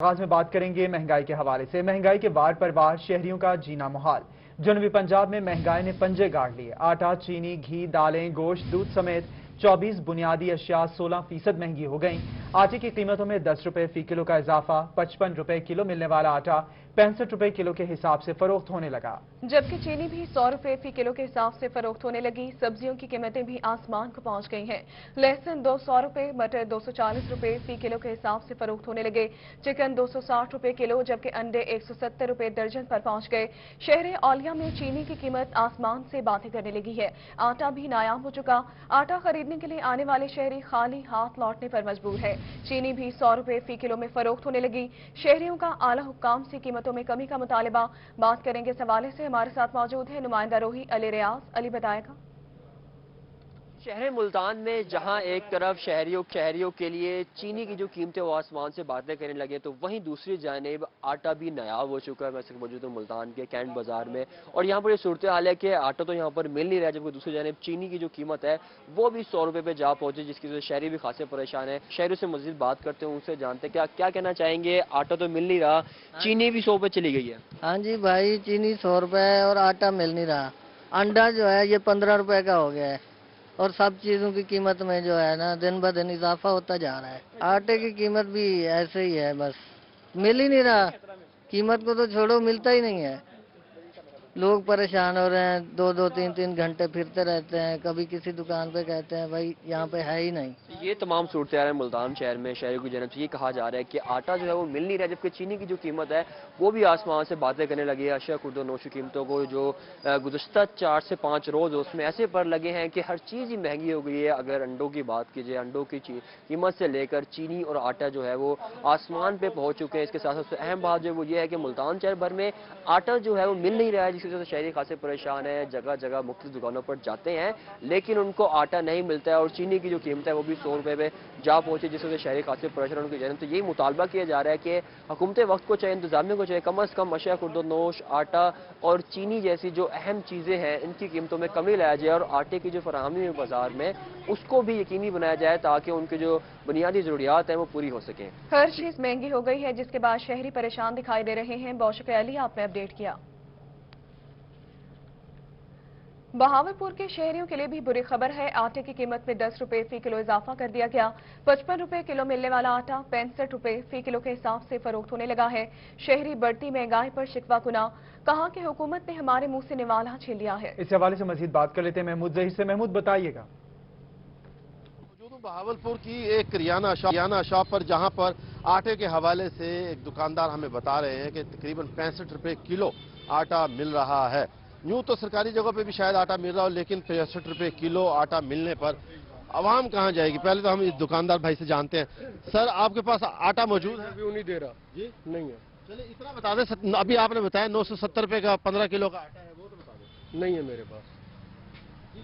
आगाज में बात करेंगे महंगाई के हवाले से। महंगाई के वार पर वार शहरियों का जीना मुहाल। जनूबी पंजाब में महंगाई ने पंजे गाड़ लिए। आटा, चीनी, घी, दालें, गोश्त, दूध समेत 24 बुनियादी अशिया 16% महंगी हो गईं। आटे की कीमतों में 10 रुपए फी किलो का इजाफा। 55 रुपए किलो मिलने वाला आटा 65 रुपए किलो के हिसाब से फरोख्त होने लगा, जबकि चीनी भी 100 रुपए फी किलो के हिसाब से फरोख्त होने लगी। सब्जियों की कीमतें भी आसमान को पहुंच गई हैं। लहसुन 200 रुपए, मटर 240 रुपए फी किलो के हिसाब से फरोख्त होने लगे। चिकन 260 रुपए किलो, जबकि अंडे 170 रुपए दर्जन पर पहुंच गए। शहर औलिया में चीनी की कीमत आसमान से बातें करने लगी है। आटा भी नायाब हो चुका। आटा खरीदने के लिए आने वाले शहरी खाली हाथ लौटने पर मजबूर है। चीनी भी 100 रुपए फी किलो में फरोख्त होने लगी। शहरियों का आला हुक्काम से कीमतों में कमी का मुतालिबा। बात करेंगे इस हवाले से, हमारे साथ मौजूद है नुमाइंदा रोही अली रियाज। अली बताएगा। शहर मुल्तान में जहां एक तरफ शहरियों के लिए चीनी की जो कीमतें वो आसमान से बातें करने लगे, तो वहीं दूसरी जानिब आटा भी नायाब हो चुका है। मैं सिर्फ मौजूद हूँ मुल्तान के कैंट बाजार में, और यहाँ पर ये सूरत हाल है कि आटा तो यहाँ पर मिल नहीं रहा, जबकि दूसरी जानिब चीनी की जो कीमत है वो भी 100 रुपए पे जा पहुंची, जिसकी वजह से शहरी भी खासे परेशान है। शहरों से मजीद बात करते हैं, उनसे जानते हैं क्या कहना चाहेंगे। आटा तो मिल नहीं रहा, चीनी भी 100 पे चली गई है। हाँ जी भाई, चीनी 100 रुपए है और आटा मिल नहीं रहा। अंडा जो है ये 15 रुपए का हो गया है, और सब चीजों की कीमत में जो है ना दिन ब दिन इजाफा होता जा रहा है। आटे की कीमत भी ऐसे ही है, बस मिल ही नहीं रहा। कीमत को तो छोड़ो, मिलता ही नहीं है। लोग परेशान हो रहे हैं, 2-2, 3-3 घंटे फिरते रहते हैं। कभी किसी दुकान पे कहते हैं भाई यहाँ पे है ही नहीं। ये तमाम सूरत है मुल्तान शहर में। शहरों की जनब से ये कहा जा रहा है कि आटा जो है वो मिल नहीं रहा, जबकि चीनी की जो कीमत है वो भी आसमान से बातें करने लगी है। अशिया खुर्द नोश की कीमतों को जो गुज़श्ता 4 से 5 रोज उसमें ऐसे पर लगे हैं कि हर चीज़ ही महंगी हो गई है। अगर अंडों की बात कीजिए, अंडों की कीमत से लेकर चीनी और आटा जो है वो आसमान पे पहुंच चुके हैं। इसके साथ सबसे अहम बात जो वो ये है कि मुल्तान शहर भर में आटा जो है वो मिल नहीं रहा है, जिसकी वजह से शहरी खासे परेशान है। जगह जगह मुख्तलिफ दुकानों पर जाते हैं, लेकिन उनको आटा नहीं मिलता है, और चीनी की जो कीमत है वो भी 100 रुपए पे जा पहुंचे, जिस वजह से शहरी खासे परेशान उनकी जनब। तो यही मुतालबा किया जा रहा है कि हुकूमत वक्त को चाहे, इंतजामिया को चाहे, कम अज कम अशिया खुर्दोनोश, आटा और चीनी जैसी जो अहम चीजें हैं इनकी कीमतों में कमी लाया जाए, और आटे की जो फराहमी है बाजार में उसको भी यकीनी बनाया जाए, ताकि उनकी जो बुनियादी जरूरियात है वो पूरी हो सके। हर चीज महंगी हो गई है, जिसके बाद शहरी परेशान दिखाई दे रहे हैं। बहुत शुक्रिया अली, आपने अपडेट किया। बहावलपुर के शहरियों के लिए भी बुरी खबर है। आटे की कीमत में 10 रुपए फी किलो इजाफा कर दिया गया। 55 रुपए किलो मिलने वाला आटा 65 रुपए फी किलो के हिसाब से फरोख्त होने लगा है। शहरी बढ़ती महंगाई पर शिकवा कुना, कहा कि हुकूमत ने हमारे मुंह से निवाला छीन लिया है। इस हवाले से मजीद बात कर लेते हैं महमूद जहीर से। महमूद बताइएगा। बहावलपुर की एक किराना शॉप पर, जहां पर आटे के हवाले से एक दुकानदार हमें बता रहे हैं कि तकरीबन 65 रुपए किलो आटा मिल रहा है। यूं तो सरकारी जगहों पे भी शायद आटा मिल रहा हो, लेकिन 65 रुपए किलो आटा मिलने पर आवाम कहां जाएगी। पहले तो हम इस दुकानदार भाई से जानते हैं। सर, आपके पास आटा मौजूद है? अभी नहीं दे रहा जी, नहीं है। चलिए इतना बता दें, अभी आपने बताया 970 रुपए का 15 किलो का आटा है, वो तो बता दें। नहीं है मेरे पास।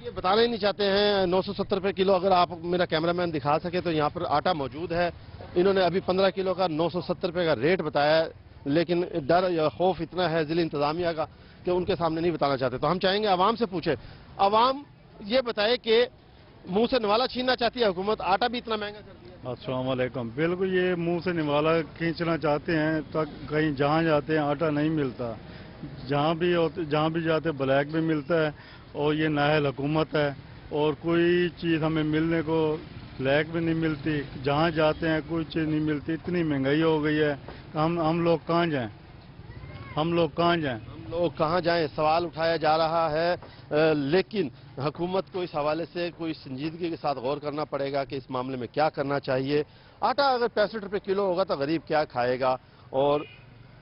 ये बताना ही नहीं चाहते हैं 970 रुपए किलो। अगर आप मेरा कैमरामैन दिखा सके तो यहाँ पर आटा मौजूद है। इन्होंने अभी 15 किलो का 970 रुपए का रेट बताया है, लेकिन डर या खौफ इतना है जिला इंतजामिया का कि उनके सामने नहीं बताना चाहते। तो हम चाहेंगे आवाम से पूछे, आवाम ये बताए कि मुंह से निवाला छीनना चाहती है हुकूमत, आटा भी इतना महंगा कर दिया। अस्सलाम वालेकुम। बिल्कुल ये मुंह से निवाला खींचना चाहते हैं, तक कहीं जहाँ जाते हैं आटा नहीं मिलता। जहाँ भी जाते ब्लैक भी मिलता है, और ये नाअहल हुकूमत है, और कोई चीज़ हमें मिलने को ब्लैक भी नहीं मिलती। जहाँ जाते हैं कोई चीज़ नहीं मिलती। इतनी महंगाई हो गई है, हम लोग कहाँ जाएं? हम लोग कहाँ जाएं, सवाल उठाया जा रहा है। लेकिन हुकूमत को इस हवाले से कोई संजीदगी के साथ गौर करना पड़ेगा कि इस मामले में क्या करना चाहिए। आटा अगर 65 रुपए किलो होगा तो गरीब क्या खाएगा, और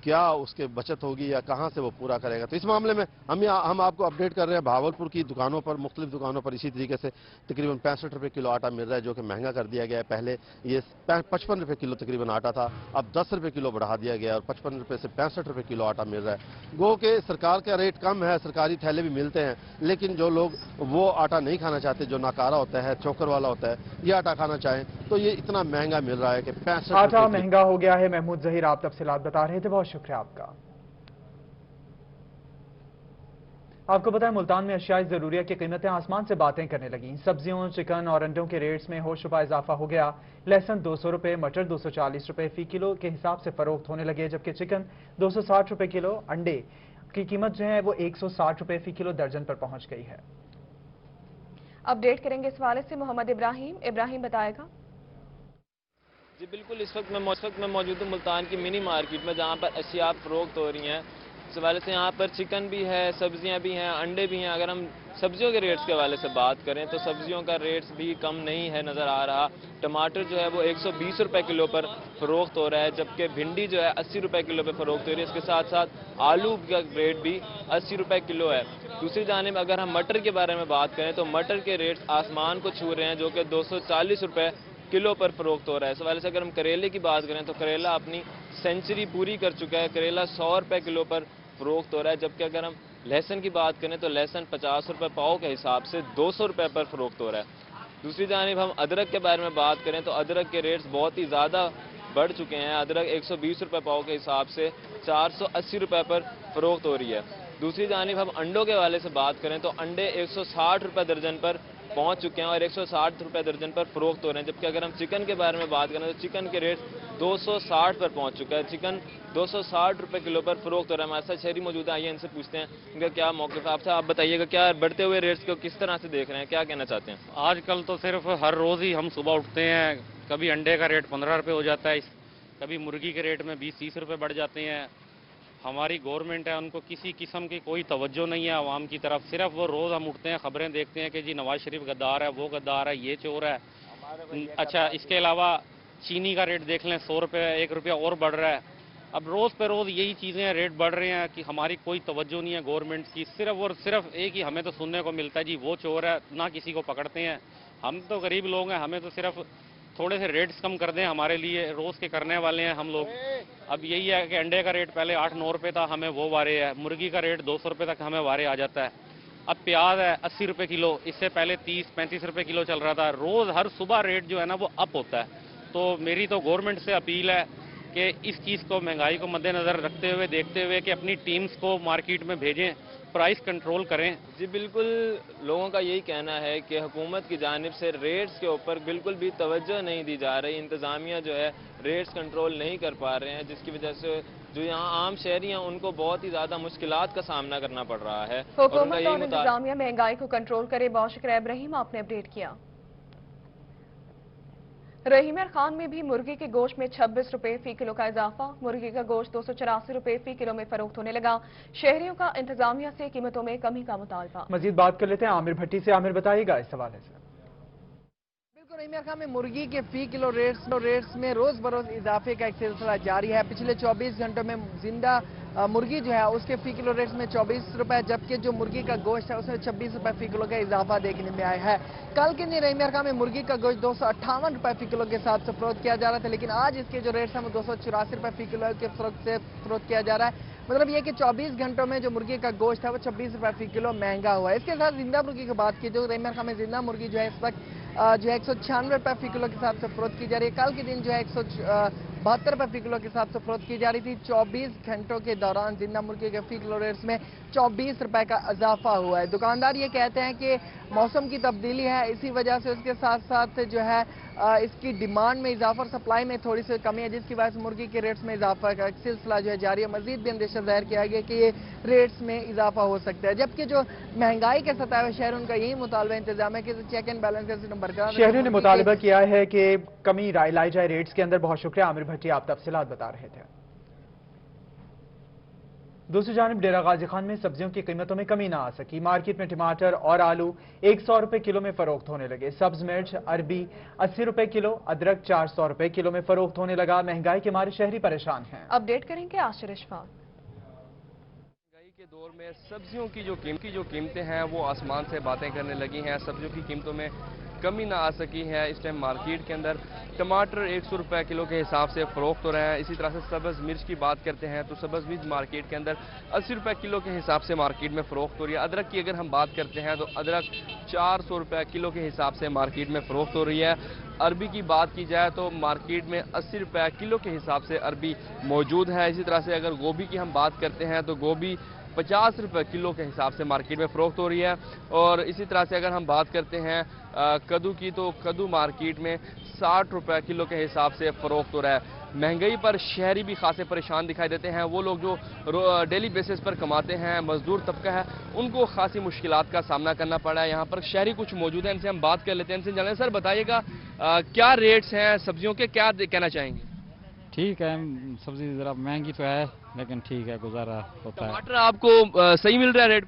क्या उसके बचत होगी, या कहां से वो पूरा करेगा। तो इस मामले में हम आपको अपडेट कर रहे हैं। भावलपुर की दुकानों पर, मुख्तलिफ दुकानों पर इसी तरीके से तकरीबन 65 रुपए किलो आटा मिल रहा है, जो कि महंगा कर दिया गया है। पहले ये 55 रुपए किलो तकरीबन आटा था, अब 10 रुपए किलो बढ़ा दिया गया, और 55 रुपए से 65 रुपए किलो आटा मिल रहा है। गो के सरकार का रेट कम है, सरकारी थैले भी मिलते हैं, लेकिन जो लोग वो आटा नहीं खाना चाहते, जो नाकारा होता है, चोकर वाला होता है, ये आटा खाना चाहें तो ये इतना महंगा मिल रहा है कि 65 आटा महंगा हो गया है। महमूद जहीर आप तफसीलात बता रहे थे, बहुत शुक्रिया आपका। आपको बताएं मुल्तान में अशियाई ज़रूरिया की कीमतें आसमान से बातें करने लगीं। सब्जियों, चिकन और अंडों के रेट्स में होशरुबा इजाफा हो गया। लहसुन 200 रुपए, मटर 240 रुपए फी किलो के हिसाब से फरोख्त होने लगे, जबकि चिकन 260 रुपए किलो, अंडे की कीमत जो है वो 160 रुपए फी किलो दर्जन पर पहुंच गई है। अपडेट करेंगे इस हवाले से मोहम्मद इब्राहिम बताएगा। जी बिल्कुल, इस वक्त मैं मौजूद हूँ मुल्तान की मिनी मार्केट में, जहाँ पर अशिया फरोख्त हो रही हैं। इस हवाले से यहाँ पर चिकन भी है, सब्जियाँ भी हैं, अंडे भी हैं। अगर हम सब्जियों के रेट्स के हवाले से बात करें तो सब्जियों का रेट्स भी कम नहीं है नज़र आ रहा। टमाटर जो है वो 120 रुपए किलो पर फरोख्त हो रहा है, जबकि भिंडी जो है 80 रुपए किलो पर फरोख्त हो रही है। इसके साथ साथ आलू का रेट भी 80 रुपए किलो है। दूसरी जानिब अगर हम मटर के बारे में बात करें तो मटर के रेट्स आसमान को छू रहे हैं, जो कि 240 रुपए किलो पर फरोख्त हो रहा है। इस हवाले से अगर हम करेले की बात करें तो करेला अपनी सेंचुरी पूरी कर चुका है, करेला 100 रुपए किलो पर फरोख्त हो रहा है। जबकि अगर हम लहसुन की बात करें तो लहसुन 50 रुपए पाव के हिसाब से 200 रुपए पर फरोख्त हो रहा है। दूसरी जानिब हम अदरक के बारे में बात करें तो अदरक के रेट्स बहुत ही ज़्यादा बढ़ चुके हैं। अदरक 120 रुपए पाव के हिसाब से 480 रुपए पर फरोख्त हो रही है। दूसरी जानिब हम अंडों के हवाले से बात करें तो अंडे 160 रुपए दर्जन पर पहुंच चुके हैं और 160 रुपए दर्जन पर फरोख्त हो रहे हैं। जबकि अगर हम चिकन के बारे में बात करें तो चिकन के रेट 260 पर पहुंच चुका है। चिकन 260 रुपए किलो पर फरोख्त हो रहा है। हमारे साथ शहरी मौजूद है, आइए इनसे पूछते हैं इनका क्या मौक़िफ़ है। आपसे आप बताइएगा, क्या बढ़ते हुए रेट्स को किस तरह से देख रहे हैं, क्या कहना चाहते हैं? आजकल तो सिर्फ हर रोज़ ही हम सुबह उठते हैं, कभी अंडे का रेट 15 रुपये हो जाता है, कभी मुर्गी के रेट में 20-30 रुपये बढ़ जाते हैं। हमारी गवर्नमेंट है, उनको किसी किस्म की कोई तवज्जो नहीं है आवाम की तरफ। सिर्फ वो रोज़ हम उठते हैं, खबरें देखते हैं कि जी नवाज शरीफ गद्दार है, वो गद्दार है, ये चोर है। अच्छा, इसके अलावा चीनी का रेट देख लें, 100 रुपये 1 रुपया और बढ़ रहा है। अब रोज़ पे रोज़ यही चीज़ें रेट बढ़ रहे हैं कि हमारी कोई तवज्जो नहीं है गवर्नमेंट की। सिर्फ और सिर्फ एक ही हमें तो सुनने को मिलता है, जी वो चोर है, ना किसी को पकड़ते हैं। हम तो गरीब लोग हैं, हमें तो सिर्फ थोड़े से रेट्स कम कर दें, हमारे लिए रोज़ के करने वाले हैं हम लोग। अब यही है कि अंडे का रेट पहले 8-9 रुपये था, हमें वो वारे है। मुर्गी का रेट 200 रुपये तक हमें वारे आ जाता है। अब प्याज है 80 रुपये किलो, इससे पहले 30-35 रुपये किलो चल रहा था। रोज़ हर सुबह रेट जो है ना वो अप होता है। तो मेरी तो गवर्नमेंट से अपील है कि इस चीज़ को, महंगाई को मद्देनज़र रखते हुए, देखते हुए कि अपनी टीम्स को मार्केट में भेजें, प्राइस कंट्रोल करें। जी बिल्कुल, लोगों का यही कहना है कि हुकूमत की जानिब से रेट्स के ऊपर बिल्कुल भी तवज्जो नहीं दी जा रही। इंतज़ामिया जो है रेट्स कंट्रोल नहीं कर पा रहे हैं, जिसकी वजह से जो यहाँ आम शहरी हैं उनको बहुत ही ज़्यादा मुश्किलात का सामना करना पड़ रहा है। हुकूमत और इंतज़ामिया महंगाई को कंट्रोल करे। बहुत शुक्रिया इब्राहिम, आपने अपडेट किया। रहीमर खान में भी मुर्गी के गोश्त में 26 रुपए फी किलो का इजाफा। मुर्गी का गोश्त 284 रुपए फी किलो में फरोख्त होने लगा। शहरियों का इंतजामिया से कीमतों में कमी का मुतालबा। मजीद बात कर लेते हैं आमिर भट्टी से। आमिर बताइएगा इस हवाले से। बिल्कुल, रहीमर खान में मुर्गी के फी किलो रेट्स में रोज बरोज इजाफे का एक सिलसिला जारी है। पिछले 24 घंटों में जिंदा मुर्गी जो है उसके फी किलो रेट्स में 24 रुपए, जबकि जो मुर्गी का गोश्त है उसमें 26 रुपए फी किलो का इजाफा देखने में आया है। कल के दिन रहीमर खान में मुर्गी का गोश्त 258 रुपए फी किलो के साथ से फरोख्त किया जा रहा था, लेकिन आज इसके जो रेट्स हैं वो 284 रुपए फी किलो के फरोख्त किया जा रहा है। मतलब ये कि 24 घंटों में जो मुर्गी का गोश्त है वो 26 रुपए फी किलो महंगा हुआ है। इसके साथ जिंदा मुर्गी की बात की, जो रहीमर खान में जिंदा मुर्गी जो है इस वक्त जो है 196 रुपए फी किलो के हिसाब से फरोख्त की जा रही है। कल के दिन जो है 172 रुपए फी किलो के हिसाब से फरोख्त की जा रही थी। 24 घंटों के दौरान जिंदा मुर्गी के फी किलो रेट्स में 24 रुपए का इजाफा हुआ है। दुकानदार ये कहते हैं कि मौसम की तब्दीली है, इसी वजह से उसके साथ साथ जो है इसकी डिमांड में इजाफा और सप्लाई में थोड़ी सी कमी है, जिसकी वजह से मुर्गी के रेट्स में इजाफा का सिलसिला जो है जारी है। मजीद भी अंदेशा जाहिर किया गया कि ये रेट्स में इजाफा हो सकता है। जबकि जो महंगाई के सताए शहर उनका यही मुतालबा इंतजाम है कि चेक एंड बैलेंस का सिस्टम बरकरार। शहरियों ने मुतालबा किया है कि कमी लाई जाए रेट्स के अंदर। बहुत शुक्रिया आमिर भट्टी, आप तफसीलात बता रहे थे। दूसरी जानिब डेरा गाजी खान में सब्जियों की कीमतों में कमी ना आ सकी। मार्केट में टमाटर और आलू 100 रुपए किलो में फरोख्त होने लगे। सब्ज मिर्च अरबी 80 रुपए किलो, अदरक 400 रुपए किलो में फरोख्त होने लगा। महंगाई के मारे शहरी परेशान हैं। अपडेट करेंगे आशिर इशफाक। महंगाई के दौर में सब्जियों की जो कीमतें हैं वो आसमान से बातें करने लगी हैं। सब्जियों की कीमतों में कमी ना आ सकी है। इस टाइम मार्केट के अंदर टमाटर 100 रुपए किलो के हिसाब से फरोख्त हो रहे हैं। इसी तरह से सब्ज़ मिर्च की बात करते हैं तो सब्ज़ मिर्च मार्केट के अंदर 80 रुपए किलो के हिसाब से मार्केट में फरोख्त हो रही है। अदरक की अगर हम बात करते हैं तो अदरक 400 रुपए किलो के हिसाब से मार्केट में फरोख्त हो रही है। عربی کی بات کی جائے تو مارکیٹ میں 80 روپے کلو کے حساب سے عربی موجود ہے. اسی طرح سے اگر گوبھی کی ہم بات کرتے ہیں تو گوبھی 50 روپے کلو کے حساب سے مارکیٹ میں فروخت ہو رہی ہے. اور اسی طرح سے اگر ہم بات کرتے ہیں کدو کی تو کدو مارکیٹ میں 60 روپے کلو کے حساب سے فروخت ہو رہا ہے. مہنگائی پر شہری بھی خاصے پریشان دکھائی دیتے ہیں. وہ لوگ جو ڈیلی بیسس پر کماتے ہیں, مزدور طبقہ ہے, ان کو خاصی مشکلات کا سامنا کرنا پڑا ہے. یہاں پر شہری کچھ موجود ہیں, ان سے ہم بات کر لیتے ہیں. ان سے جانیں سر, بتائیے گا کیا ریٹس ہیں سبزیوں کے, کیا کہنا چاہیں گے؟ ٹھیک ہے, سبزی ذرا مہنگی تو ہے لیکن ٹھیک ہے, گزارا ہوتا ہے. ٹماٹر آپ کو صحیح مل رہا ہے ریٹ؟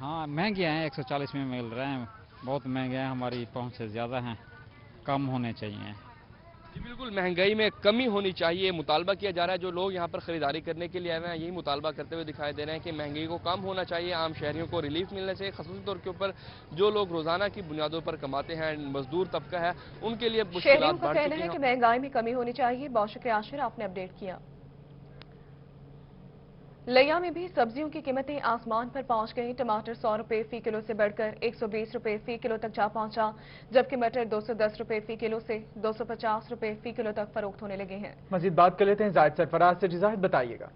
ہاں مہنگے ہیں, 140 میں مل رہے ہیں, بہت مہنگے ہیں, ہماری پہنچ سے زیادہ ہیں, کم ہونے چاہیے. جی بالکل, مہنگائی میں کمی ہونی چاہیے, مطالبہ کیا جا رہا ہے. جو لوگ یہاں پر خریداری کرنے کے لیے آئے ہیں یہی مطالبہ کرتے ہوئے دکھائی دے رہے ہیں کہ مہنگائی کو کم ہونا چاہیے, عام شہریوں کو ریلیف ملنے سے, خصوصی طور کے اوپر جو لوگ روزانہ کی بنیادوں پر کماتے ہیں, مزدور طبقہ ہے, ان کے لیے شہریوں مشکلات کا بڑھ کہنا چکی ہے ہیں. کہ مہنگائی میں کمی ہونی چاہیے. بہت شکریہ عاشر, آپ نے اپڈیٹ کیا. لیا میں بھی سبزیوں کی قیمتیں آسمان پر پہنچ گئیں. ٹماٹر 100 روپے فی کلو سے بڑھ کر 120 روپے فی کلو تک جا پہنچا, جبکہ مٹر 210 روپے فی کلو سے 250 روپے فی کلو تک فروخت ہونے لگے ہیں. مزید بات کر لیتے ہیں زاہد سرفراز سے. زاہد بتائیے گا.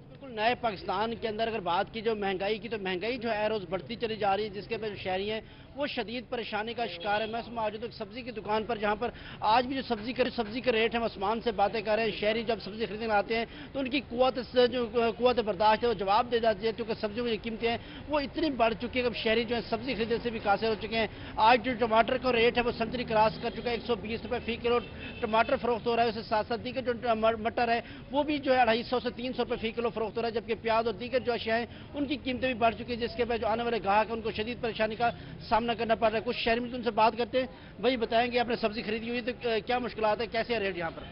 بالکل نئے پاکستان کے اندر اگر بات کی جو مہنگائی کی, تو مہنگائی جو ہے روز بڑھتی چلی جا رہی ہے, جس کے جو شہری ہیں وہ شدید پریشانی کا شکار ہے. میں موجود ہوں سبزی کی دکان پر, جہاں پر آج بھی جو سبزی کے ریٹ ہم آسمان سے باتیں کر رہے ہیں. شہری جب سبزی خریدنے آتے ہیں تو ان کی قوت برداشت ہے وہ جواب دے جاتی ہے, کیونکہ سبزیوں کی قیمتیں ہیں وہ اتنی بڑھ چکی ہے کہ سشہری جو ہے سبزی خریدنے سے بھی قاصر ہو چکے ہیں. آج جو ٹماٹر کا ریٹ ہے وہ سنچری کراس کر چکا ہے, 120 روپے فی کلو ٹماٹر فروخت ہو رہا ہے. اس کے ساتھ ساتھ دیگر جو مٹر ہے وہ بھی جو ہے 250 سے 300 روپے فی کلو فروخت ہو رہا ہے, جبکہ پیاز اور دیگر جو اشیاء ہیں ان کی قیمتیں بھی بڑھ چکی ہیں, جس کے بعد جو آنے والے گاہک ہیں ان کو شدید پریشانی کا سامنا کرنا پڑ رہا ہے. کچھ شہری ان سے بات کرتے ہیں, وہی بتائیں گے آپ نے سبزی خریدی ہوئی تو کیا مشکلات ہے, کیسے ہے ریٹ یہاں پر؟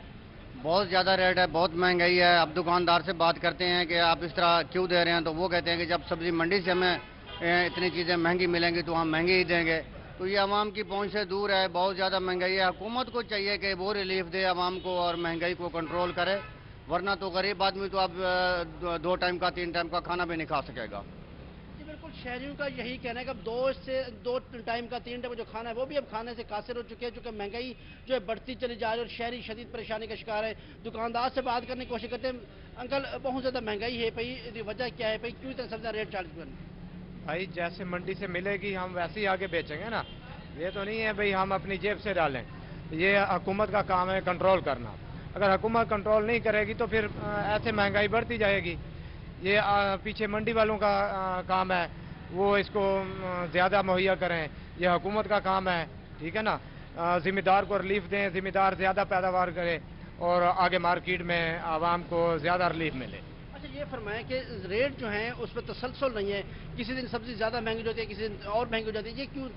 بہت زیادہ ریٹ ہے, بہت مہنگائی ہے. اب دکاندار سے بات کرتے ہیں کہ آپ اس طرح کیوں دے رہے ہیں, تو وہ کہتے ہیں کہ جب سبزی منڈی سے ہمیں اتنی چیزیں مہنگی ملیں گی تو ہم مہنگی ہی دیں گے. تو یہ عوام کی پہنچ سے دور ہے, بہت زیادہ مہنگائی ہے. حکومت کو چاہیے کہ وہ ریلیف دے عوام کو اور مہنگائی کو کنٹرول کرے, ورنہ تو غریب آدمی تو اب 2 ٹائم کا 3 ٹائم کا کھانا بھی نہیں کھا سکے گا. بالکل شہریوں کا یہی کہنا ہے کہ اب 2 ٹائم کا 3 ٹائم جو کھانا ہے وہ بھی اب کھانے سے قاصر ہو چکے ہیں, چونکہ مہنگائی جو ہے بڑھتی چلی جا رہی ہے اور شہری شدید پریشانی کا شکار ہے. دکاندار سے بات کرنے کی کوشش کرتے ہیں, انکل بہت زیادہ مہنگائی ہے پئی, وجہ کیا ہے پئی, کیوں اتنا سبزیاں ریٹ چارج کریں؟ بھائی جیسے منڈی سے ملے گی ہم ویسے ہی آگے بیچیں گے نا, یہ تو نہیں ہے بھئی ہم اپنی جیب سے ڈالیں. یہ حکومت کا کام ہے کنٹرول کرنا. اگر حکومت کنٹرول نہیں کرے گی تو پھر ایسے مہنگائی بڑھتی جائے گی. یہ پیچھے منڈی والوں کا کام ہے, وہ اس کو زیادہ مہیا کریں, یہ حکومت کا کام ہے. ٹھیک ہے نا, ذمہ دار کو ریلیف دیں, ذمہ دار زیادہ پیداوار کرے اور آگے مارکیٹ میں عوام کو زیادہ ریلیف ملے. اچھا یہ فرمائیں کہ ریٹ جو ہیں اس پہ تسلسل نہیں ہے, کسی دن سبزی زیادہ مہنگی ہو جاتی ہے, کسی دن اور مہنگی ہو جاتی ہے, یہ کیوں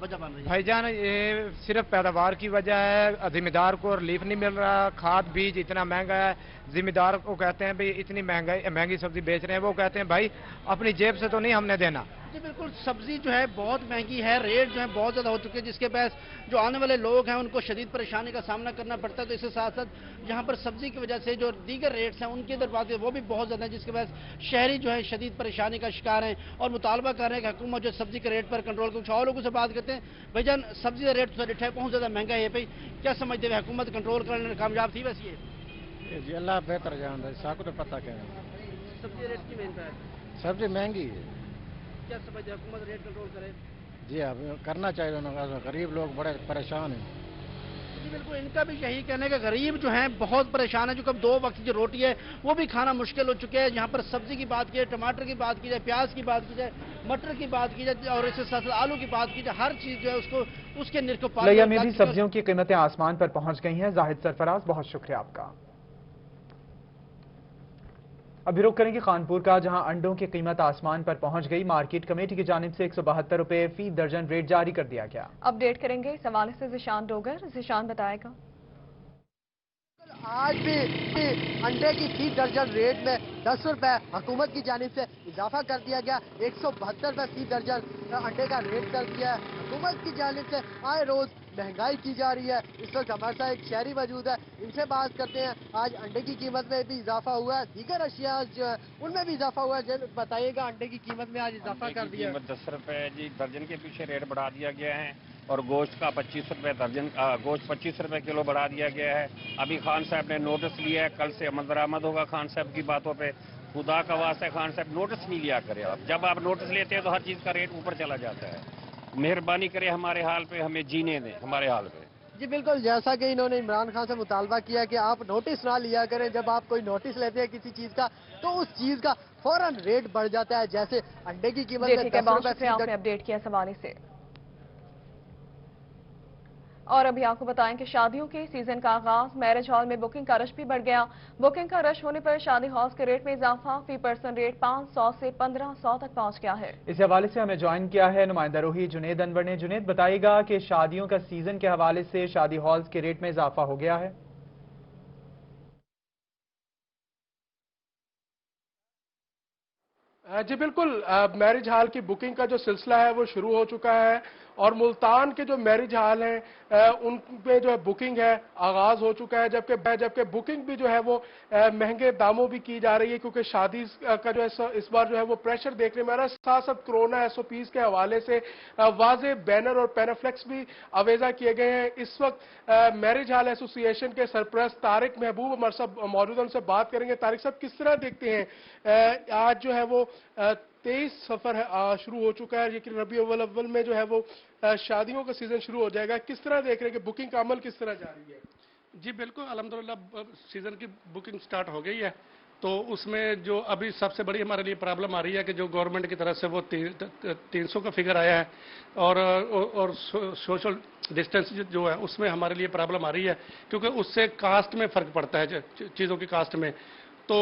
وجہ بن رہی ہے؟ بھائی جان یہ صرف پیداوار کی وجہ ہے, ذمہ دار کو ریلیف نہیں مل رہا, کھاد بیج اتنا مہنگا ہے. ذمہ دار کو کہتے ہیں بھئی اتنی مہنگی سبزی بیچ رہے ہیں, وہ کہتے ہیں بھائی اپنی جیب سے تو نہیں ہم نے دینا. جی بالکل, سبزی جو ہے بہت مہنگی ہے, ریٹ جو ہے بہت زیادہ ہو چکے ہیں, جس کے باعث جو آنے والے لوگ ہیں ان کو شدید پریشانی کا سامنا کرنا پڑتا ہے. تو اس کے ساتھ ساتھ یہاں پر سبزی کی وجہ سے جو دیگر ریٹس ہیں ان کی ادھر بات ہے وہ بھی بہت زیادہ ہیں, جس کے باعث شہری جو ہے شدید پریشانی کا شکار ہیں اور مطالبہ کر رہے ہیں کہ حکومت جو سبزی کے ریٹ پر کنٹرول کچھ اور لوگوں سے بات کرتے ہیں. بھائی جان سبزی کا ریٹ بہت زیادہ مہنگا ہے پہ, کیا سمجھتے ہیں حکومت کنٹرول کرنے میں کامیاب تھی ویسے؟ جی اللہ بہتر جانتا ہے, ساکو تو پتہ کیا ہے. سبزی ریٹ کی مہنگا ہے, سبزی مہنگی ہے, کیا سمجھتے ہیں حکومت ریٹ کنٹرول کرے؟ جی اب کرنا چاہیے, غریب لوگ بڑے پریشان ہیں. جی بالکل, ان کا بھی یہی کہنا ہے کہ غریب جو ہیں بہت پریشان ہیں, جو کب 2 وقت کی روٹی ہے وہ بھی کھانا مشکل ہو چکے ہیں. یہاں پر سبزی کی بات کی جائے, ٹماٹر کی بات کی جائے, پیاز کی بات کی جائے, مٹر کی بات کی جائے اور اس کے ساتھ آلو کی بات کی جائے, ہر چیز جو ہے اس کو اس کے نرخ کو لیا میں بھی سبزیوں کی قیمتیں آسمان پر پہنچ گئی ہیں. زاہد سرفراز بہت شکریہ آپ کا. ابھی رخ کریں گے خانپور کا, جہاں انڈوں کی قیمت آسمان پر پہنچ گئی. مارکیٹ کمیٹی کی جانب سے 172 روپے فی درجن ریٹ جاری کر دیا گیا. اپڈیٹ کریں گے اس حوالے سے ذیشان ڈوگر. ذیشان بتائے گا. آج بھی انڈے کی فی درجن ریٹ میں 10 روپے حکومت کی جانب سے اضافہ کر دیا گیا. 172 روپے فی درجن انڈے کا ریٹ کر دیا ہے حکومت کی جانب سے. آئے روز مہنگائی کی جا رہی ہے. اس وقت ہمارے ساتھ ایک شہری موجود ہے, ان سے بات کرتے ہیں. آج انڈے کی قیمت میں بھی اضافہ ہوا ہے, دیگر اشیاء جو ہے ان میں بھی اضافہ ہوا ہے. بتائیے گا انڈے کی قیمت میں آج اضافہ کر دیا ہے. قیمت 10 روپے جی درجن کے پیچھے ریٹ بڑھا دیا گیا ہے. और गोश्त का 25 रुपये दर्जन, गोश्त 25 रुपये किलो बढ़ा दिया गया है। अभी खान साहब ने नोटिस लिया है, कल से अमल दरामद होगा खान साहब की बातों पे। खुदा का वास्ता खान साहब नोटिस नहीं लिया करें आप। जब आप नोटिस लेते हैं तो हर चीज़ का रेट ऊपर चला जाता है। मेहरबानी करें हमारे हाल पे, हमें जीने दें हमारे हाल पे। जी बिल्कुल, जैसा कि इन्होंने इमरान खान से मुतालबा किया कि आप नोटिस ना लिया करें। जब आप कोई नोटिस लेते हैं किसी चीज का तो उस चीज का फौरन रेट बढ़ जाता है। जैसे अंडे की कीमत में 10 रुपए आपने अपडेट किया इस हवाले से। और अभी आपको बताएं कि शादियों के सीजन का आगाज, मैरिज हॉल में बुकिंग का रश भी बढ़ गया। बुकिंग का रश होने पर शादी हॉल्स के रेट में इजाफा, फी पर्सन रेट 500 से 1500 तक पहुंच गया है। इस हवाले से हमें ज्वाइन किया है नुमाइंदा रोही जुनेद अनवर ने। जुनेद, बताइएगा कि शादियों का सीजन के हवाले से शादी हॉल्स के रेट में इजाफा हो गया है। जी बिल्कुल, मैरिज हॉल की बुकिंग का जो सिलसिला है वो शुरू हो चुका है और मुल्तान के जो मैरिज हॉल हैं उन पे जो है बुकिंग है आगाज हो चुका है। जबकि बुकिंग भी जो है वो महंगे दामों भी की जा रही है, क्योंकि शादी का जो है इस बार जो है वो प्रेशर देखने में आ रहा है। साथ साथ कोरोना एसओपीज के हवाले से वाज़े बैनर और पैनाफ्लेक्स भी अवेजा किए गए हैं। इस वक्त मैरिज हॉल एसोसिएशन के सरपरस्त तारिक महबूब हमारे साथ मौजूद, उनसे बात करेंगे। तारिक साहब, किस तरह देखते हैं आज जो है वो 23 सफर शुरू हो चुका है, लेकिन रबी अव्वल में जो है वो शादियों का सीजन शुरू हो जाएगा। किस तरह देख रहे हैं कि बुकिंग का अमल किस तरह जारी है? जी बिल्कुल, अल्हम्दुलिल्लाह सीजन की बुकिंग स्टार्ट हो गई है। तो उसमें जो अभी सबसे बड़ी हमारे लिए प्रॉब्लम आ रही है कि जो गवर्नमेंट की तरफ से वो 300 का फिगर आया है और सोशल डिस्टेंस जो है उसमें हमारे लिए प्रॉब्लम आ रही है, क्योंकि उससे कास्ट में फ़र्क पड़ता है चीज़ों की कास्ट में। तो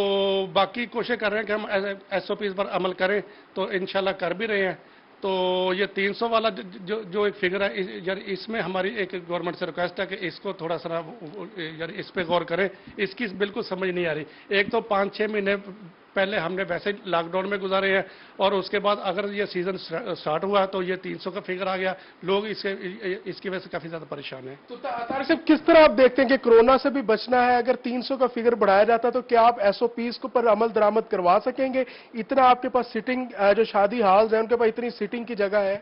बाकी कोशिश कर रहे हैं कि हम एसओपीज पर अमल करें, तो इंशाल्लाह कर भी रहे हैं। तो ये 300 वाला जो एक फिगर है यार, इसमें हमारी एक गवर्नमेंट से रिक्वेस्ट है कि इसको थोड़ा सा यार इस पे गौर करें। इसकी बिल्कुल समझ नहीं आ रही। एक तो 5-6 महीने पहले हमने वैसे लॉकडाउन में गुजारे हैं और उसके बाद अगर ये सीजन स्टार्ट हुआ तो ये 300 का फिगर आ गया। लोग इसकी वजह से काफी ज्यादा परेशान हैं। तो तारिक साहब, किस तरह आप देखते हैं कि कोरोना से भी बचना है? अगर 300 का फिगर बढ़ाया जाता तो क्या आप एसओपीज को पर अमल दरामद करवा सकेंगे? इतना आपके पास सिटिंग जो शादी हॉल्स हैं उनके पास इतनी सिटिंग की जगह है?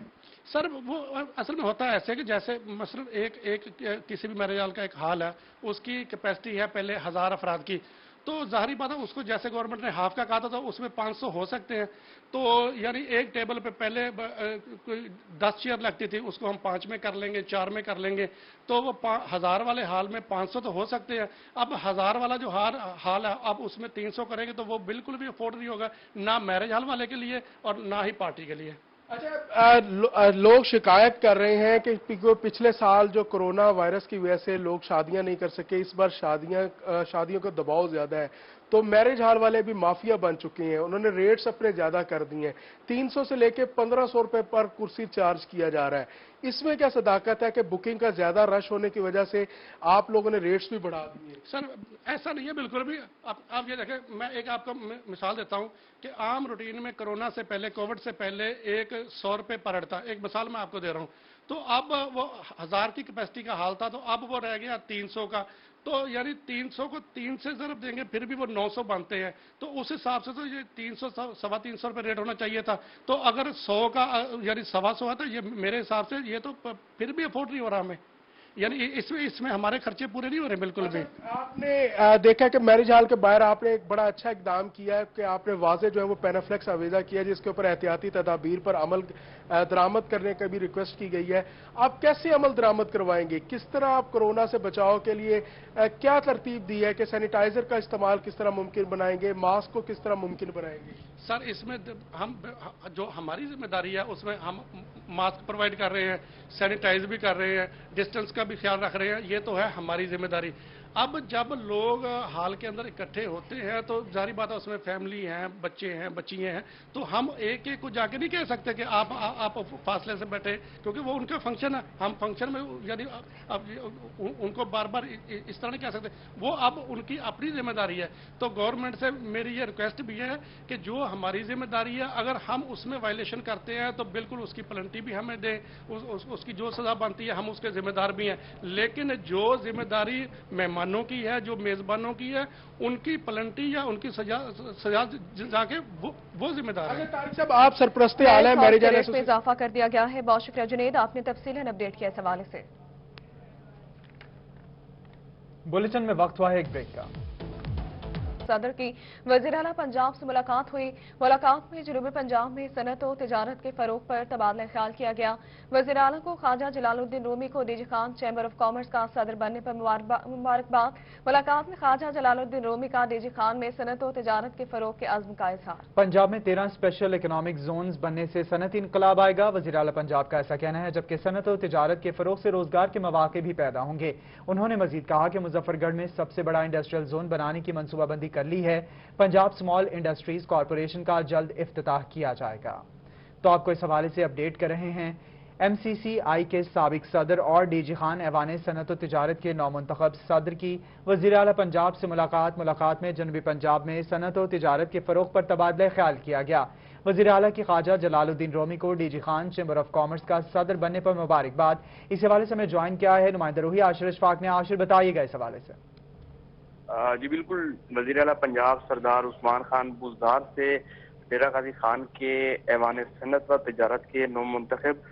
सर वो असल में होता है ऐसे कि जैसे मसलन एक किसी भी मैरिज हॉल का एक हॉल है, उसकी कैपेसिटी है पहले 1000 अफराद की। तो जाहिर बात है उसको जैसे गवर्नमेंट ने हाफ का कहा था तो उसमें 500 हो सकते हैं। तो यानी एक टेबल पे पहले कोई 10 चेयर लगती थी, उसको हम 5 में कर लेंगे, 4 में कर लेंगे, तो वो 1000 वाले हाल में 500 तो हो सकते हैं। अब 1000 वाला जो हाल है अब उसमें 300 करेंगे तो वो बिल्कुल भी अफोर्ड नहीं होगा, ना मैरिज हॉल वाले के लिए और ना ही पार्टी के लिए। अच्छा, लोग शिकायत कर रहे हैं कि पिछले साल जो कोरोना वायरस की वजह से लोग शादियां नहीं कर सके, इस बार शादियों का दबाव ज्यादा है, तो मैरिज हॉल वाले भी माफिया बन चुके हैं। उन्होंने रेट्स अपने ज्यादा कर दिए हैं। 300 से लेके 1500 रुपए पर कुर्सी चार्ज किया जा रहा है। इसमें क्या सदाकत है कि बुकिंग का ज्यादा रश होने की वजह से आप लोगों ने रेट्स भी बढ़ा दिए? सर ऐसा नहीं है बिल्कुल भी। आप ये देखें, मैं एक आपको मिसाल देता हूं कि आम रूटीन में कोरोना से पहले, कोविड से पहले एक 100 रुपए पर हेड था। एक मिसाल मैं आपको दे रहा हूं। तो अब वो 1000 की कैपेसिटी का हाल था, तो अब वो रह गया 300 का। तो यानी 300 को 3 से ज़रब देंगे फिर भी वो 900 बनते हैं। तो उस हिसाब से तो ये 300 325 रुपये रेट होना चाहिए था। तो अगर 100 का यानी 125 है तो ये मेरे हिसाब से ये तो फिर भी अफोर्ड नहीं हो रहा हमें। यानी इसमें हमारे खर्चे पूरे नहीं हो रहे बिल्कुल भी। आपने देखा कि मैरिज हॉल के बाहर आपने एक बड़ा अच्छा इकदाम किया है कि आपने वाजे जो है वो पैनाफ्लेक्स अवेजा किया, जिसके ऊपर एहतियाती तदाबीर पर अमल दरामद करने का भी रिक्वेस्ट की गई है। आप कैसे अमल दरामद करवाएंगे? किस तरह आप कोरोना से बचाव के लिए क्या तरतीब दी है कि सैनिटाइजर का इस्तेमाल किस तरह मुमकिन बनाएंगे, मास्क को किस तरह मुमकिन बनाएंगे? सर इसमें हम जो हमारी जिम्मेदारी है उसमें हम मास्क प्रोवाइड कर रहे हैं, सैनिटाइज भी कर रहे हैं, डिस्टेंस का भी ख्याल रख रहे हैं। ये तो है हमारी जिम्मेदारी। अब जब लोग हाल के अंदर इकट्ठे होते हैं तो जारी बात है उसमें फैमिली हैं, बच्चे हैं, बच्चियाँ हैं, तो हम एक एक को जाके नहीं कह सकते कि आप फासले से बैठे, क्योंकि वो उनका फंक्शन है। हम फंक्शन में यानी अब उनको बार बार इस तरह नहीं कह सकते। वो अब उनकी अपनी जिम्मेदारी है। तो गवर्नमेंट से मेरी ये रिक्वेस्ट भी है कि जो हमारी जिम्मेदारी है अगर हम उसमें वायलेशन करते हैं तो बिल्कुल उसकी पेनल्टी भी हमें दें, उसकी जो सजा बनती है हम उसके जिम्मेदार भी हैं। लेकिन जो जिम्मेदारी मेहमान मेहमानों की है, जो मेजबानों की है, उनकी प्लेंटी या उनकी सजा जाके वो जिम्मेदार है। तारिक साहब, आप सरपरस्ती आला मैरिज रेट में इजाफा कर दिया गया है। बहुत शुक्रिया जुनेद, आपने तफसीलन अपडेट किया इस हवाले से। बुलेटिन में वक्त हुआ है एक ब्रेक का। सदर की वज़ीर आला पंजाब से मुलाकात हुई। मुलाकात में जनूबी पंजाब में सनत और तिजारत के फरोग पर तबादला ख्याल किया गया। वज़ीर आला को ख्वाजा जलालुद्दीन रूमी को DG Khan chamber of commerce का सदर बनने पर मुबारकबाद। मुलाकात में ख्वाजा जलालुद्दीन रूमी का डीजी खान में सनत और तिजारत के फरोग के अज़्म का इजहार। पंजाब में 13 स्पेशल इकोनॉमिक जोन्स बनने से सनती इनकलाब आएगा, वज़ीर आला पंजाब का ऐसा कहना है, जबकि सनत और तिजारत के फरोग से रोजगार के मौके भी पैदा होंगे। उन्होंने मजीद कहा कि मुजफ्फरगढ़ में सबसे बड़ा इंडस्ट्रियल जोन बनाने की मनसूबाबंदी कर ली है। पंजाब स्मॉल इंडस्ट्रीज कॉरपोरेशन का जल्द इफ्तिताह किया जाएगा। तो आपको इस हवाले से अपडेट कर रहे हैं MCCI के साबिक सदर और डीजी खान ऐवान सनत और तिजारत के नौमुंतखब सदर की वज़ीर आला पंजाब से मुलाकात में जनूबी पंजाब में सनत और तिजारत के फरोग पर तबादला ख्याल किया गया। वज़ीर आला की ख्वाजा जलालुद्दीन रूमी को DG Khan chamber of commerce का सदर बनने पर मुबारकबाद। इस हवाले से हमें ज्वाइन किया है नुमाइंदा रूही आशिर इशफाक ने। आशिर, बताइएगा इस हवाले से। जी बिल्कुल, वज़ीर आला पंजाब सरदार उस्मान खान बुज़दार से डेरा गाजी खान के ऐवान सनत व तिजारत के नौमुंतखब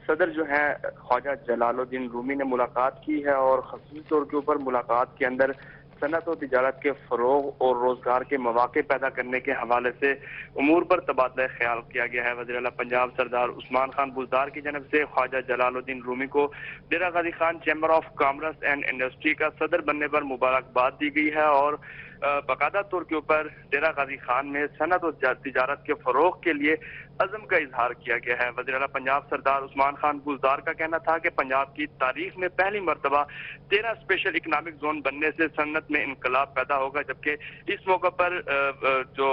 सदर जो हैं ख्वाजा जलालुद्दीन रूमी ने मुलाकात की है और ख़ासी तौर के ऊपर मुलाकात के अंदर सनत और तिजारत के फरोग और रोजगार के मौके पैदा करने के हवाले से उमूर पर तबादला ख्याल किया गया है। वज़ीर आला पंजाब सरदार उस्मान खान बुज़दार की जानब से ख्वाजा जलालुद्दीन रूमी को Dera Ghazi Khan chamber of commerce and industry का सदर बनने पर मुबारकबाद दी गई है और बाकायदा तौर के ऊपर डेरा गाजी खान में सनत और तिजारत के फरोग के लिए अज़म का इजहार किया गया है। वज़ीर आला पंजाब सरदार उस्मान खान बुज़दार का कहना था कि पंजाब की तारीख में पहली मरतबा 13 स्पेशल इकनॉमिक जोन बनने से सनत में इनकलाब पैदा होगा, जबकि इस मौके पर जो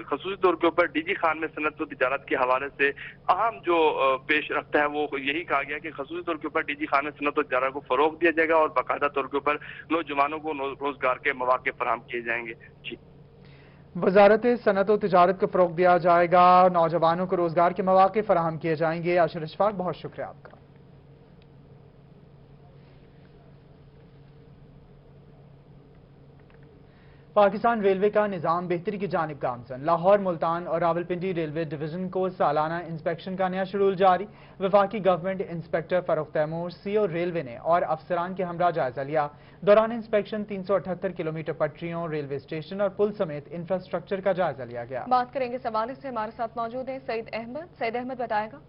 ख़ुसूसी तौर के ऊपर डीजी खान में सनत और तिजारत के हवाले से अहम जो पेश रखता है वो यही कहा गया कि ख़ुसूसी तौर के ऊपर डीजी खान में सनत और तिजारत को फरोग दिया जाएगा और बाकायदा तौर के ऊपर नौजवानों को रोजगार के मौके फराहम किए जाएंगे। जी, वजारत सनत और तिजारत को फरोग दिया जाएगा, नौजवानों को रोजगार के मौके फराहम किए जाएंगे। आशिर इशफाक, बहुत शुक्रिया आपका। पाकिस्तान रेलवे का निज़ाम बेहतरी की जानिब गामजन। लाहौर, मुल्तान और रावलपिंडी रेलवे डिवीजन को सालाना इंस्पेक्शन का नया शेड्यूल जारी। वफाकी government inspector Farrukh Taimur, CO railway ने और अफसरान के हमरा जायजा लिया। दौरान इंस्पेक्शन 378 किलोमीटर पटरियों, रेलवे स्टेशन और पुल समेत इंफ्रास्ट्रक्चर का जायजा लिया गया। बात करेंगे इस हवाले से, हमारे साथ मौजूद है सईद अहमद बताएगा।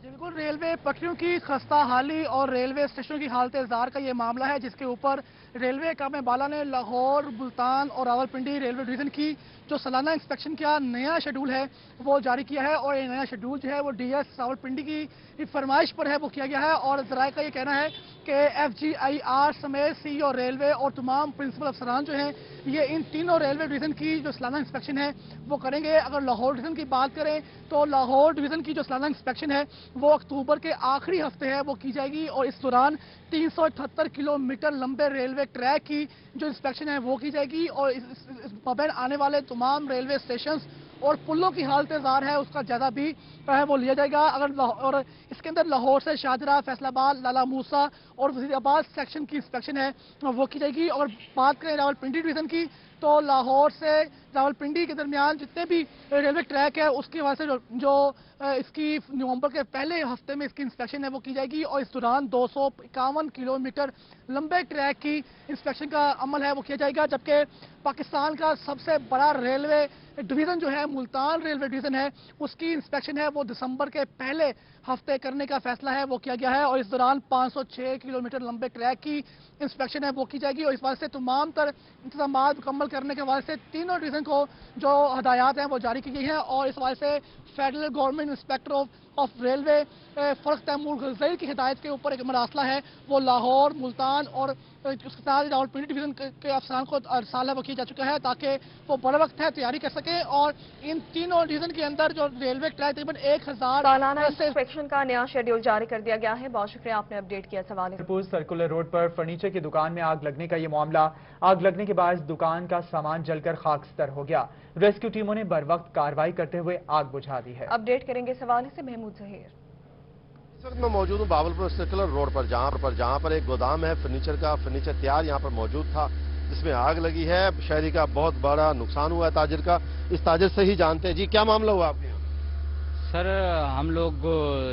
बिल्कुल, रेलवे पटरियों की खस्ता हाली और रेलवे स्टेशनों की हालत जार का ये मामला है, जिसके ऊपर रेलवे कामे बाला ने लाहौर, मुल्तान और रावलपिंडी रेलवे डिवीजन की जो सालाना इंस्पेक्शन का नया शेड्यूल है वो जारी किया है। और ये नया शेड्यूल जो है वो DS रावलपिंडी की फरमाइश पर है वो किया गया है। और जराये का ये कहना है कि FGIR समेत CEO रेलवे और तमाम प्रिंसिपल अफसरान जो हैं ये इन तीनों रेलवे डिवीजन की जो सालाना इंस्पेक्शन है वो करेंगे। अगर लाहौर डिवीजन की बात करें तो लाहौर डिवीजन की जो सालाना इंस्पेक्शन है वो अक्टूबर के आखिरी हफ्ते है वो की जाएगी और इस दौरान 378 किलोमीटर लंबे रेलवे ट्रैक की जो इंस्पेक्शन है वो की जाएगी। और इस मबैन आने वाले तमाम रेलवे स्टेशन और पुलों की हालत जार है उसका जायजा भी वो लिया जाएगा। और इसके अंदर लाहौर से शाहजरा, फैसलाबाद, लाला मूसा और वजीराबाद सेक्शन की इंस्पेक्शन है वो की जाएगी। और बात करें रावलपिंडी डिवीजन की तो लाहौर से रावलपिंडी के दरमियान जितने भी रेलवे ट्रैक है उसकी वजह से जो इसकी नवंबर के पहले हफ्ते में इसकी इंस्पेक्शन है वो की जाएगी। और इस दौरान 251 किलोमीटर लंबे ट्रैक की इंस्पेक्शन का अमल है वो किया जाएगा। जबकि पाकिस्तान का सबसे बड़ा रेलवे डिवीजन जो है मुल्तान रेलवे डिवीजन है उसकी इंस्पेक्शन है वो दिसंबर के पहले हफ्ते करने का फैसला है वो किया गया है। और इस दौरान 506 किलोमीटर लंबे ट्रैक की इंस्पेक्शन है वो की जाएगी। और इस वजह से तमाम तर इंतजाम मुकम्मल करने के वजह से तीनों डिवीजन को जो हदायत हैं वो जारी की गई हैं। और इस वजह से federal government inspector of railway Farrukh Taimur गज़ैल की हिदायत के ऊपर एक मरासला है वो लाहौर, मुल्तान और उसके साथ रावलपिंडी डिवीजन के अफसरान को अरसाल वो किया जा चुका है ताकि वो बड़ा वक्त है तैयारी कर सके। और इन तीनों डिवीजन के अंदर जो रेलवे ट्रैक तकरीबन 1000 सालाना इंस्पेक्शन का नया शेड्यूल जारी कर दिया गया है। बहुत शुक्रिया, आपने अपडेट किया सवाल। सर्कुलर रोड पर फर्नीचर की दुकान में आग लगने का ये मामला। आग लगने के बाद दुकान का सामान जलकर खाकस्तर हो गया। रेस्क्यू टीमों ने बर वक्त कार्रवाई करते हुए आग बुझा दी है। अपडेट करेंगे इस हवाले से महमूद जहीर। इस वक्त मैं मौजूद हूँ बावलपुर सर्कुलर रोड पर, जहाँ पर एक गोदाम है फर्नीचर का। फर्नीचर तैयार यहाँ पर मौजूद था, जिसमें आग लगी है। शहरी का बहुत बड़ा नुकसान हुआ है ताजिर का। इस ताजिर से ही जानते हैं। जी, क्या मामला हुआ आपके यहाँ? सर हम लोग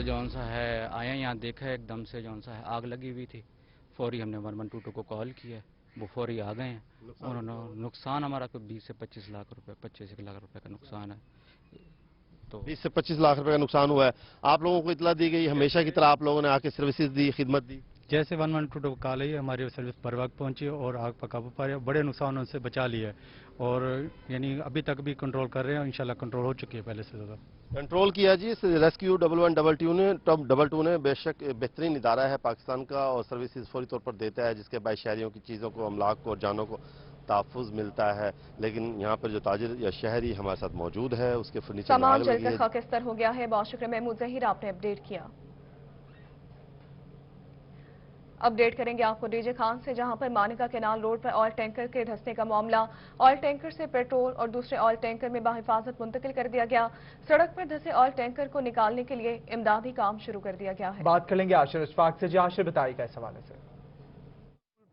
जौन सा है आए यहाँ देखा एकदम से जौन सा है आग लगी हुई थी। फौरी हमने 112 को कॉल किया, वो फौरी आ गए हैं। उन्होंने नुकसान हमारा को 20 से 25 लाख रुपए, 25 लाख रुपए का नुकसान है। तो 20 से 25 लाख रुपए का नुकसान हुआ है। आप लोगों को इतला दी गई? हमेशा की तरह आप लोगों ने आके सर्विसेज दी, खिदमत दी? जैसे 112 को कॉल आई, हमारी सर्विस बर वक्त पहुंची और आग पर काबू पा रही है। बड़े नुकसान से बचा लिया है और यानी अभी तक भी कंट्रोल कर रहे हैं। इंशाल्लाह कंट्रोल हो चुकी है पहले से ज़्यादा। कंट्रोल किया जी। रेस्क्यू 112 ने बेशक बेहतरीन इदारा है पाकिस्तान का और सर्विसेज फौरी तौर पर देता है, जिसके बाद शहरियों की चीज़ों को, अमलाक को और जानों को तहफ़्फ़ुज़ मिलता है। लेकिन यहाँ पर जो ताजिर या शहरी हमारे साथ मौजूद है, उसके फर्नीचर सामान जलकर खाकिस्तर हो गया है। बहुत शुक्रिया महमूद ज़हीर, आपने अपडेट किया। अपडेट करेंगे आपको डीजे खान से, जहां पर मानिका कैनाल रोड पर ऑयल टैंकर के धंसने का मामला। ऑयल टैंकर से पेट्रोल और दूसरे ऑयल टैंकर में बाहिफाजत मुंतकिल कर दिया गया। सड़क पर धंसे ऑयल टैंकर को निकालने के लिए इमदादी काम शुरू कर दिया गया है। बात करेंगे आशिर इशफाक से। जी आशिर, बताइएगा इस हवाले से।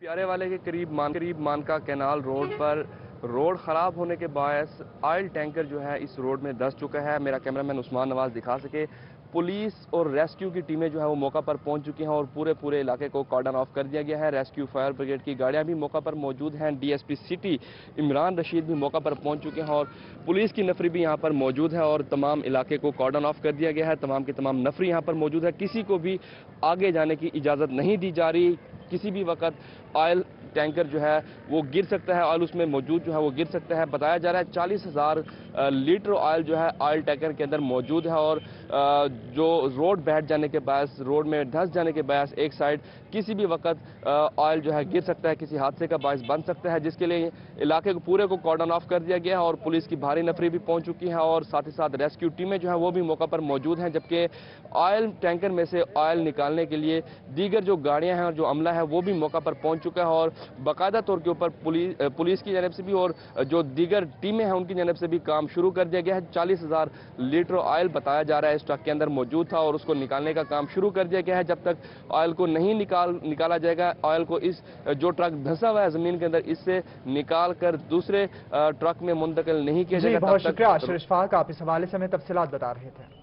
प्यारे वाले के करीब मानका कैनाल रोड पर रोड ख़राब होने के बायस ऑयल टैंकर जो है इस रोड में धंस चुका है। मेरा कैमरामैन उस्मान नवाज दिखा सके। पुलिस और रेस्क्यू की टीमें जो है वो मौका पर पहुंच चुकी हैं और पूरे इलाके को कॉर्डन ऑफ कर दिया गया है। रेस्क्यू फायर ब्रिगेड की गाड़ियां भी मौका पर मौजूद हैं। डीएसपी सिटी इमरान रशीद भी मौका पर पहुंच चुके हैं और पुलिस की नफरी भी यहां पर मौजूद है और तमाम इलाके को कॉर्डन ऑफ कर दिया गया है। तमाम की तमाम नफरी यहां पर मौजूद है। किसी को भी आगे जाने की इजाज़त नहीं दी जा रही। किसी भी वक्त ऑयल टैंकर जो है वो गिर सकता है, ऑयल उसमें मौजूद जो है वो गिर सकता है। बताया जा रहा है 40,000 लीटर ऑयल जो है ऑयल टैंकर के अंदर मौजूद है और जो रोड बैठ जाने के बायस, रोड में धंस जाने के बायस एक साइड किसी भी वक्त ऑयल जो है गिर सकता है, किसी हादसे का बायस बन सकता है, जिसके लिए इलाके को पूरे को कॉर्डन ऑफ कर दिया गया है और पुलिस की भारी नफरी भी पहुंच चुकी है और साथ ही साथ रेस्क्यू टीमें जो है वो भी मौका पर मौजूद हैं। जबकि ऑयल टैंकर में से ऑयल निकालने के लिए दीगर जो गाड़ियां हैं और जो अमला है वो भी मौका पर पहुंच चुका है और बाकायदा तौर के ऊपर पुलिस की जानब से भी और जो दीगर टीमें हैं उनकी जानब से भी काम शुरू कर दिया गया है। 40,000 लीटर ऑयल बताया जा रहा है इस ट्रक के अंदर मौजूद था और उसको निकालने का काम शुरू कर दिया गया है। जब तक ऑयल को नहीं निकाला जाएगा, ऑयल को इस जो ट्रक धंसा हुआ है जमीन के अंदर, इससे निकाल कर दूसरे ट्रक में मुंतकिल नहीं किया जाएगा। बहुत शुक्रिया आशिर इशफाक, आप इस हवाले से हमें तफसीलात बता रहे थे।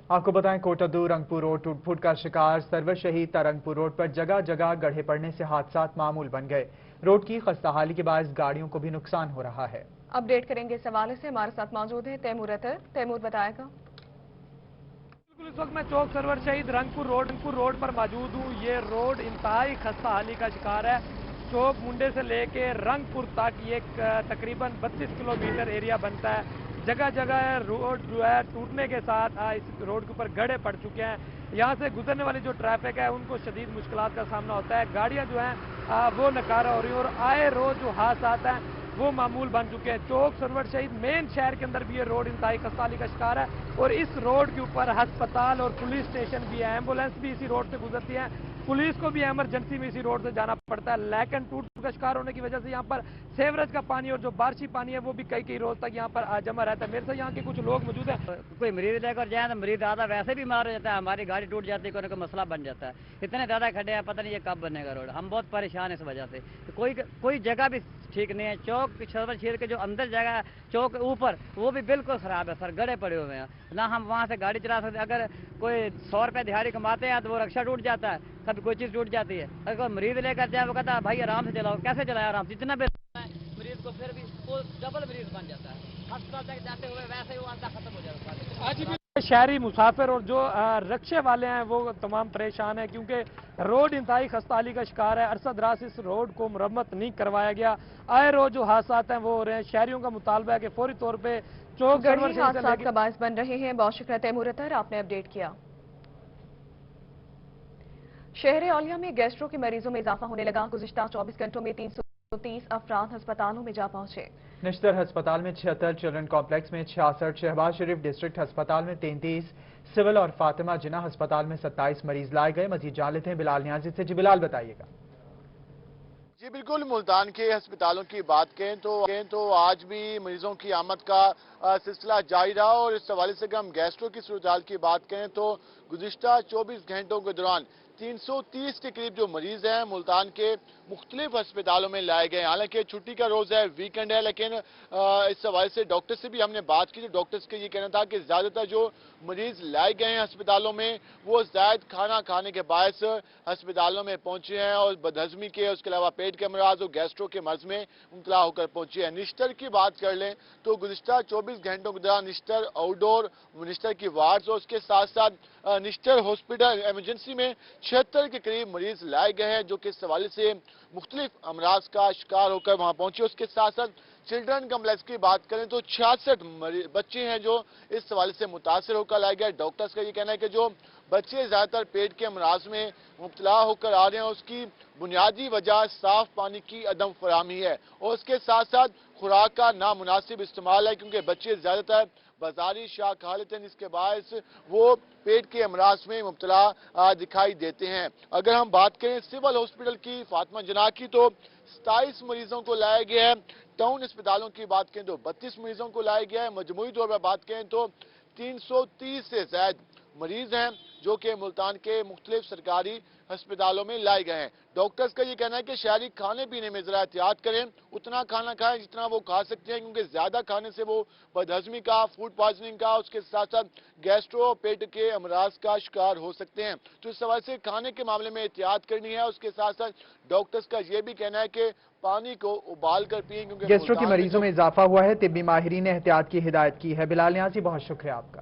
आपको बताएं कोटादू रंगपुर रोड टूट फूट का शिकार। सरवर शहीद तरंगपुर रोड पर जगह जगह गड्ढे पड़ने से हादसात मामूल बन गए। रोड की खस्ताहाली के बायस गाड़ियों को भी नुकसान हो रहा है। अपडेट करेंगे इस हवाले से, हमारे साथ मौजूद है तैमूर अतर। तैमूर बताएगा। बिल्कुल, इस वक्त मैं चौक सरवर शहीद रंगपुर रोड पर मौजूद हूँ। ये रोड इंतहाई खस्ताहाली का शिकार है। चौक मुंडे से लेके रंगपुर तक ये तकरीबन 32 किलोमीटर एरिया बनता है। जगह जगह रोड जो है टूटने के साथ इस रोड के ऊपर गड्ढे पड़ चुके हैं। यहाँ से गुजरने वाली जो ट्रैफिक है उनको शदीद मुश्किलात का सामना होता है। गाड़ियाँ जो हैं वो नकारा हो रही हैं और आए रोज जो हादसा हैं वो मामूल बन चुके हैं। चौक सरवर शहीद मेन शहर के अंदर भी ये रोड इंतहाई खस्ताहाली का शिकार है और इस रोड के ऊपर अस्पताल और पुलिस स्टेशन भी है। एम्बुलेंस भी इसी रोड से गुजरती है। पुलिस को भी इमरजेंसी में इसी रोड से जाना पड़ता है। लेकिन टूट का शिकार होने की वजह से यहाँ पर सेवरेज का पानी और जो बारिशी पानी है वो भी कई रोज तक यहाँ पर जमा रहता है। मेरे से यहाँ के कुछ लोग मौजूद हैं। कोई मरीज लेकर जाए तो मरीज आधा वैसे बीमार हो जाता है, हमारी गाड़ी टूट जाती है, कोई ना कोई मसला बन जाता है। इतने ज्यादा खड्डे हैं, पता नहीं ये कब बनेगा रोड। हम बहुत परेशान है इस वजह से। कोई जगह भी ठीक नहीं है। चौक सरवर शहीद के जो अंदर जगह है चौक ऊपर वो भी बिल्कुल खराब है सर, गड्ढे पड़े हुए हैं ना। हम वहाँ से गाड़ी चला सकते। अगर कोई 100 रुपये दिहाड़ी कमाते हैं तो वो रक्षा टूट जाता है, कभी कोई चीज़ टूट जाती है। अगर कोई मरीज लेकर जाए वो कहता है भाई आराम से चलाओ। कैसे चलाए आराम से? जितना भी मरीज को फिर भी वो डबल मरीज बन जाता है। अस्पताल तक जाते हुए वैसे ही वो आधा खत्म हो जाता है। शहरी मुसाफिर और जो रिक्शे वाले हैं वो तमाम परेशान हैं क्योंकि रोड इंतहाई खस्ताहाली का शिकार है। अरसा दराज इस रोड को मरम्मत नहीं करवाया गया। आए रोज जो हादसा हैं वो हो रहे हैं। शहरियों का मुतालबा है कि फौरी तौर पे चौक हादसात का बायस बन रहे हैं। बहुत शुक्रिया तैमूर अतर, आपने अपडेट किया। शहर औलिया में गैस्ट्रो के मरीजों में इजाफा होने लगा। गुज़िश्ता 24 घंटों में 330 अफराद अस्पतालों में जा पहुंचे। निश्तर अस्पताल में 76, चिल्ड्रन कॉम्प्लेक्स में 66, शहबाज शरीफ डिस्ट्रिक्ट अस्पताल में 33, सिविल और फातिमा जिन्ना अस्पताल में 27 मरीज लाए गए। मजीद जान लेते हैं बिलाल न्याजी से। जी बिलाल, बताइएगा। جی بالکل، ملتان کے ہسپتالوں کی بات کریں تو آج بھی مریضوں کی آمد کا سلسلہ جاری رہا، اور اس حوالے سے اگر ہم گیسٹرو کی صورتحال کی بات کریں تو گزشتہ 24 گھنٹوں کے دوران 330 کے قریب جو مریض ہیں ملتان کے مختلف ہسپتالوں میں لائے گئے ہیں۔ حالانکہ چھٹی کا روز ہے، ویکنڈ ہے، لیکن اس حوالے سے ڈاکٹر سے بھی ہم نے بات کی، ڈاکٹرز کا یہ کہنا تھا کہ زیادہ تر جو مریض لائے گئے ہیں ہسپتالوں میں وہ زائد کھانا کھانے کے باعث ہسپتالوں میں پہنچے ہیں، اور بدہضمی کے، اس کے علاوہ پیٹ کے امراض اور گیسٹرو کے مرض میں مبتلا ہو کر پہنچے ہیں۔ نشتر کی بات کر لیں تو گزشتہ 24 گھنٹوں کے دوران نشتر آؤٹ ڈور، نشتر کی وارڈز اور اس کے ساتھ ساتھ نشتر ہاسپٹل ایمرجنسی میں 76 کے قریب مریض لائے گئے ہیں، جو کہ اس حوالے سے مختلف امراض کا شکار ہو کر وہاں پہنچے۔ اس کے ساتھ ساتھ چلڈرن کمپلیکس کی بات کریں تو 66 بچے ہیں جو اس حوالے سے متاثر ہو کر لائے گئے۔ ڈاکٹرز کا یہ کہنا ہے کہ جو بچے زیادہ تر پیٹ کے امراض میں مبتلا ہو کر آ رہے ہیں، اس کی بنیادی وجہ صاف پانی کی عدم فراہمی ہے، اور اس کے ساتھ ساتھ خوراک کا نامناسب استعمال ہے، کیونکہ بچے زیادہ تر بازاری اشیاء کھا لیتے ہیں، جس کے باعث وہ پیٹ کے امراض میں مبتلا دکھائی دیتے ہیں۔ اگر ہم بات کریں سول ہاسپٹل کی فاطمہ جناح کی تو 27 مریضوں کو لایا گیا ہے۔ ٹاؤن اسپتالوں کی بات کریں تو 32 مریضوں کو لایا گیا ہے۔ مجموعی طور پر بات کریں تو 330 سے زائد مریض ہیں جو کہ ملتان کے مختلف سرکاری ہسپتالوں میں لائے گئے ہیں۔ ڈاکٹرز کا یہ کہنا ہے کہ شہری کھانے پینے میں ذرا احتیاط کریں، اتنا کھانا کھائیں جتنا وہ کھا سکتے ہیں، کیونکہ زیادہ کھانے سے وہ بدہضمی کا، فوڈ پوائزننگ کا، اس کے ساتھ ساتھ گیسٹرو پیٹ کے امراض کا شکار ہو سکتے ہیں۔ تو اس حوالے سے کھانے کے معاملے میں احتیاط کرنی ہے۔ اس کے ساتھ ساتھ ڈاکٹرز کا یہ بھی کہنا ہے کہ پانی کو ابال کر پئیں، کیونکہ گیسٹرو کے مریضوں میں اضافہ ہوا ہے۔ طبی ماہرین نے احتیاط کی ہدایت کی ہے۔ بلال نیازی، بہت شکریہ آپ کا۔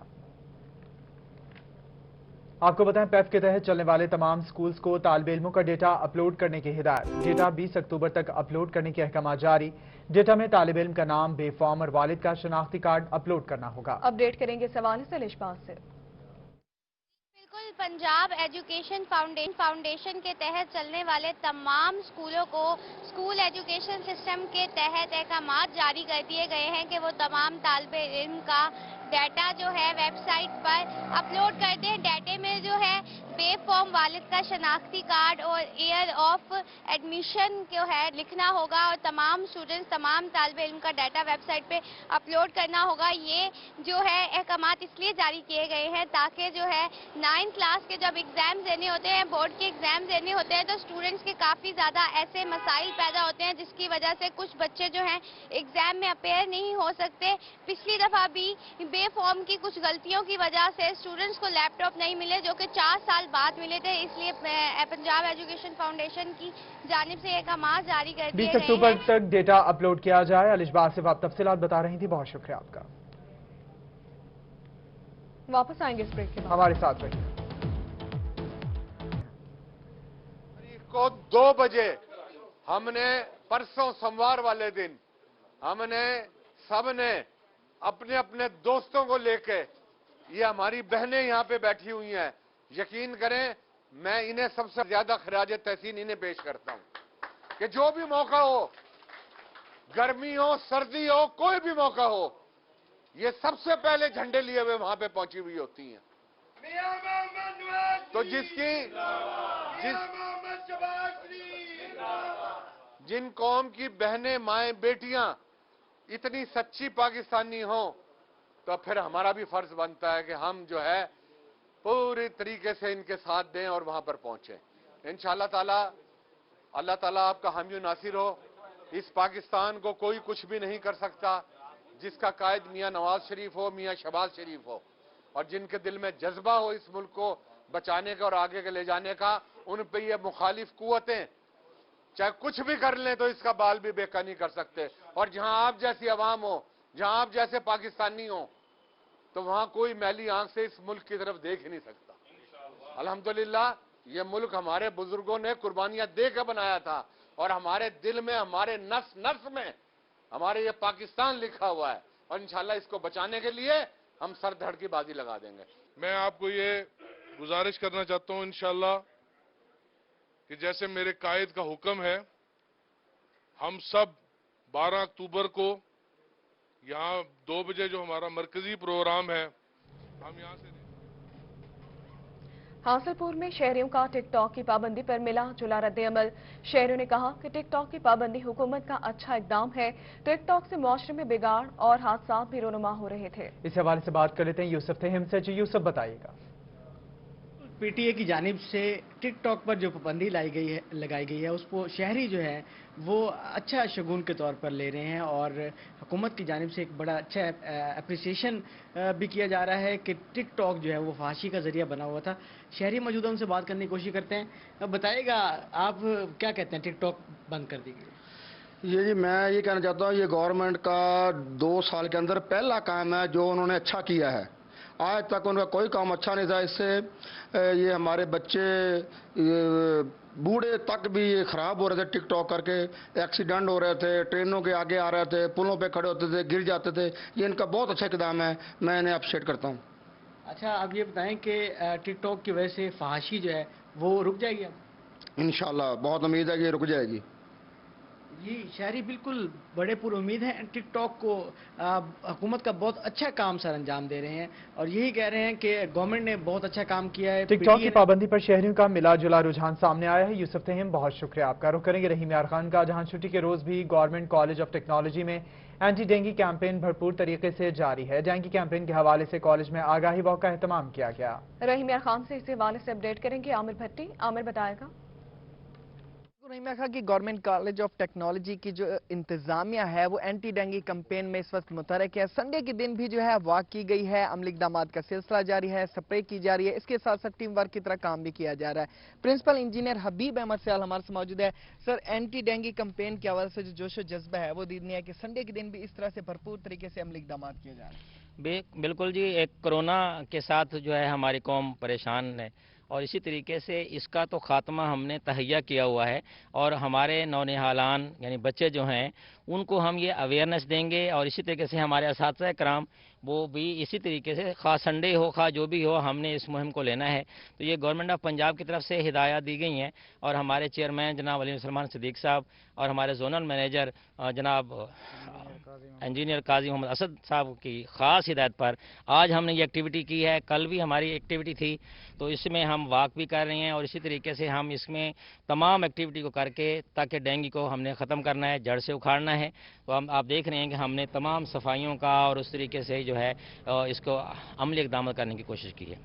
آپ کو بتائیں پیف کے تحت چلنے والے تمام سکولز کو طالب علموں کا ڈیٹا اپلوڈ کرنے کی ہدایت۔ ڈیٹا 20 اکتوبر تک اپلوڈ کرنے کے احکامات جاری۔ ڈیٹا میں طالب علم کا نام، بے فارم اور والد کا شناختی کارڈ اپلوڈ کرنا ہوگا۔ اپڈیٹ کریں گے سوال سے لشباز سے۔ بالکل، پنجاب ایجوکیشن فاؤنڈیشن کے تحت چلنے والے تمام اسکولوں کو اسکول ایجوکیشن سسٹم کے تحت احکامات جاری کر دیے گئے ہیں کہ وہ تمام طالب علم کا ڈیٹا جو ہے ویب سائٹ پر اپلوڈ کرتے ہیں۔ ڈیٹے میں جو ہے بے فارم والد کا شناختی کارڈ اور ایئر آف ایڈمیشن جو ہے لکھنا ہوگا، اور تمام اسٹوڈنٹس، تمام طالب علم کا ڈیٹا ویب سائٹ پہ اپلوڈ کرنا ہوگا۔ یہ جو ہے احکامات اس لیے جاری کیے گئے ہیں تاکہ جو ہے 9 کلاس کے جب ایگزام دینے ہوتے ہیں، بورڈ کے ایگزام دینے ہوتے ہیں، تو اسٹوڈنٹس کے کافی زیادہ ایسے مسائل پیدا ہوتے ہیں جس کی وجہ سے کچھ بچے جو ہیں ایگزام میں اپیئر نہیں ہو سکتے۔ پچھلی دفعہ بھی بے فارم کی کچھ غلطیوں کی وجہ سے اسٹوڈنٹس کو لیپ ٹاپ نہیں ملے، جو کہ 4 سال بعد ملے تھے۔ اس لیے پنجاب ایجوکیشن فاؤنڈیشن کی جانب سے احکامات جاری کر دیے 20 گئے اکتوبر ہیں۔ تک ڈیٹا اپلوڈ کیا جائے۔ الشباز سے آپ تفصیلات بتا رہی تھی، بہت شکریہ آپ کا۔ واپس آئیں گے اس بریک کے بعد۔ ہمارے ساتھ رہیے۔ کو 2 بجے ہم نے پرسوں سوموار والے دن ہم نے سب نے اپنے اپنے دوستوں کو لے کے، یہ ہماری بہنیں یہاں پہ بیٹھی ہوئی ہیں، یقین کریں میں انہیں سب سے زیادہ خراج تحسین انہیں پیش کرتا ہوں کہ جو بھی موقع ہو، گرمی ہو، سردی ہو، کوئی بھی موقع ہو، یہ سب سے پہلے جھنڈے لیے ہوئے وہاں پہ پہنچی ہوئی ہوتی ہیں۔ تو جن قوم کی بہنیں، مائیں، بیٹیاں اتنی سچی پاکستانی ہوں، تو پھر ہمارا بھی فرض بنتا ہے کہ ہم جو ہے پوری طریقے سے ان کے ساتھ دیں اور وہاں پر پہنچیں۔ انشاءاللہ تعالی اللہ تعالیٰ آپ کا حامی و ناصر ہو۔ اس پاکستان کو کوئی کچھ بھی نہیں کر سکتا جس کا قائد میاں نواز شریف ہو، میاں شہباز شریف ہو، اور جن کے دل میں جذبہ ہو اس ملک کو بچانے کا اور آگے کے لے جانے کا، ان پہ یہ مخالف قوتیں چاہے کچھ بھی کر لیں تو اس کا بال بھی بیکا نہیں کر سکتے۔ اور جہاں آپ جیسی عوام ہو، جہاں آپ جیسے پاکستانی ہوں، تو وہاں کوئی میلی آنکھ سے اس ملک کی طرف دیکھ ہی نہیں سکتا۔ الحمدللہ یہ ملک ہمارے بزرگوں نے قربانیاں دے کے بنایا تھا، اور ہمارے دل میں، ہمارے نس نس میں ہمارے یہ پاکستان لکھا ہوا ہے، اور انشاءاللہ اس کو بچانے کے لیے ہم سر دھڑ کی بازی لگا دیں گے۔ میں آپ کو یہ گزارش کرنا چاہتا ہوں انشاءاللہ کہ جیسے میرے قائد کا حکم ہے، ہم سب 12 اکتوبر کو یہاں 2 بجے جو ہمارا مرکزی پروگرام ہے، ہم یہاں سے हासिलपुर में शहरियों का टिकटॉक की पाबंदी पर मिला जुला रद्द-ए-अमल। शहरियों ने कहा कि टिकटॉक की पाबंदी हुकूमत का अच्छा इकदाम है। टिकटॉक से मुआशरे में बिगाड़ और हादसा भी रोनुमा हो रहे थे। इस हवाले से बात कर लेते हैं यूसुफ तहीम से। जी यूसुफ, बताइएगा। पीटीए की जानिब से टिकटॉक पर जो पाबंदी लगाई गई है उसको शहरी जो है वो अच्छा शगुन के तौर पर ले रहे हैं और हुकूमत की जानिब से एक बड़ा अच्छा अप्रिसिएशन भी किया जा रहा है कि टिकटॉक जो है वो फहाशी का जरिया बना हुआ था। शहरी मौजूदा उनसे बात करने की कोशिश करते हैं। अब बताइएगा, आप क्या कहते हैं, टिकटॉक बंद कर दी गई? ये जी मैं ये कहना चाहता हूँ, ये गवर्नमेंट का 2 साल के अंदर पहला काम है जो उन्होंने अच्छा किया है। आज तक उनका कोई काम अच्छा नहीं था। इससे ये हमारे बच्चे बूढ़े तक भी ये खराब हो रहे थे टिकटॉक करके। एक्सीडेंट हो रहे थे, ट्रेनों के आगे आ रहे थे, पुलों पे खड़े होते थे, गिर जाते थे। ये इनका बहुत अच्छा इक़दाम है, मैं इन्हें अप्रिशिएट करता हूँ। अच्छा, आप ये बताएं कि टिकटॉक की वजह से फहाशी जो है वो रुक जाएगी? इंशाल्लाह बहुत उम्मीद है कि ये रुक जाएगी। जी, शहरी बिल्कुल बड़े पूरी उम्मीद है। टिकटॉक को हुकूमत का बहुत अच्छा काम सर अंजाम दे रहे हैं और यही कह रहे हैं कि गवर्नमेंट ने बहुत अच्छा काम किया है। टिकटॉक की पाबंदी पर शहरियों का मिला जुला रुझान सामने आया है। यूसुफ तहीम, बहुत शुक्रिया आपका। रुख करेंगे रहीम यार खान का, जहां छुट्टी के रोज भी गवर्नमेंट कॉलेज ऑफ टेक्नोलॉजी में एंटी डेंगू कैंपेन भरपूर तरीके से जारी है। डेंगू कैंपेन के हवाले से कॉलेज में आगाही वॉक का एहतमाम किया गया। रहीम यार खान से इस हवाले से अपडेट करेंगे आमिर भट्टी। आमिर, बताएगा। रहीम यार खान की गवर्नमेंट कॉलेज ऑफ टेक्नोलॉजी की जो इंतजामिया है वो एंटी डेंगू कैंपेन में इस वक्त मुतहरक है। संडे के दिन भी जो है वॉक की गई है, अमली इक़दामात का सिलसिला जारी है, स्प्रे की जा रही है। इसके साथ साथ टीम वर्क की तरह काम भी किया जा रहा है। प्रिंसिपल इंजीनियर हबीब अहमद सयाल हमारे से मौजूद है। सर, एंटी डेंगू कैंपेन के हवाले से जो जोश जज्बा है वो दीदनी है कि संडे के दिन भी इस तरह से भरपूर तरीके से अमली इक़दामात किए जा रहे हैं। बिल्कुल जी, एक कोरोना के साथ जो है हमारी कौम परेशान है और इसी तरीके से इसका तो खात्मा हमने तहैया किया हुआ है और हमारे नौनिहालान यानी बच्चे जो हैं उनको हम ये अवेयरनेस देंगे और इसी तरीके से हमारे असातिज़ा कराम वो भी इसी तरीके से खा संडे हो खा जो भी हो हमने इस मुहिम को लेना है। तो ये गवर्नमेंट ऑफ पंजाब की तरफ से हिदायत दी गई हैं और हमारे चेयरमैन जनाब अली सलमान सिद्दीक साहब और हमारे जोनल मैनेजर जनाब इंजीनियर काजी मोहम्मद असद साहब की ख़ास हिदायत पर आज हमने ये एक्टिविटी की है। कल भी हमारी एक्टिविटी थी, तो इसमें हम वॉक भी कर रहे हैं और इसी तरीके से हम इसमें तमाम एक्टिविटी को करके ताकि डेंगू को हमने ख़त्म करना है, जड़ से उखाड़ना है। तो हम आप देख रहे हैं कि हमने तमाम सफाइयों का और उस तरीके से जो है इसको अमली इक़दाम करने की कोशिश की है।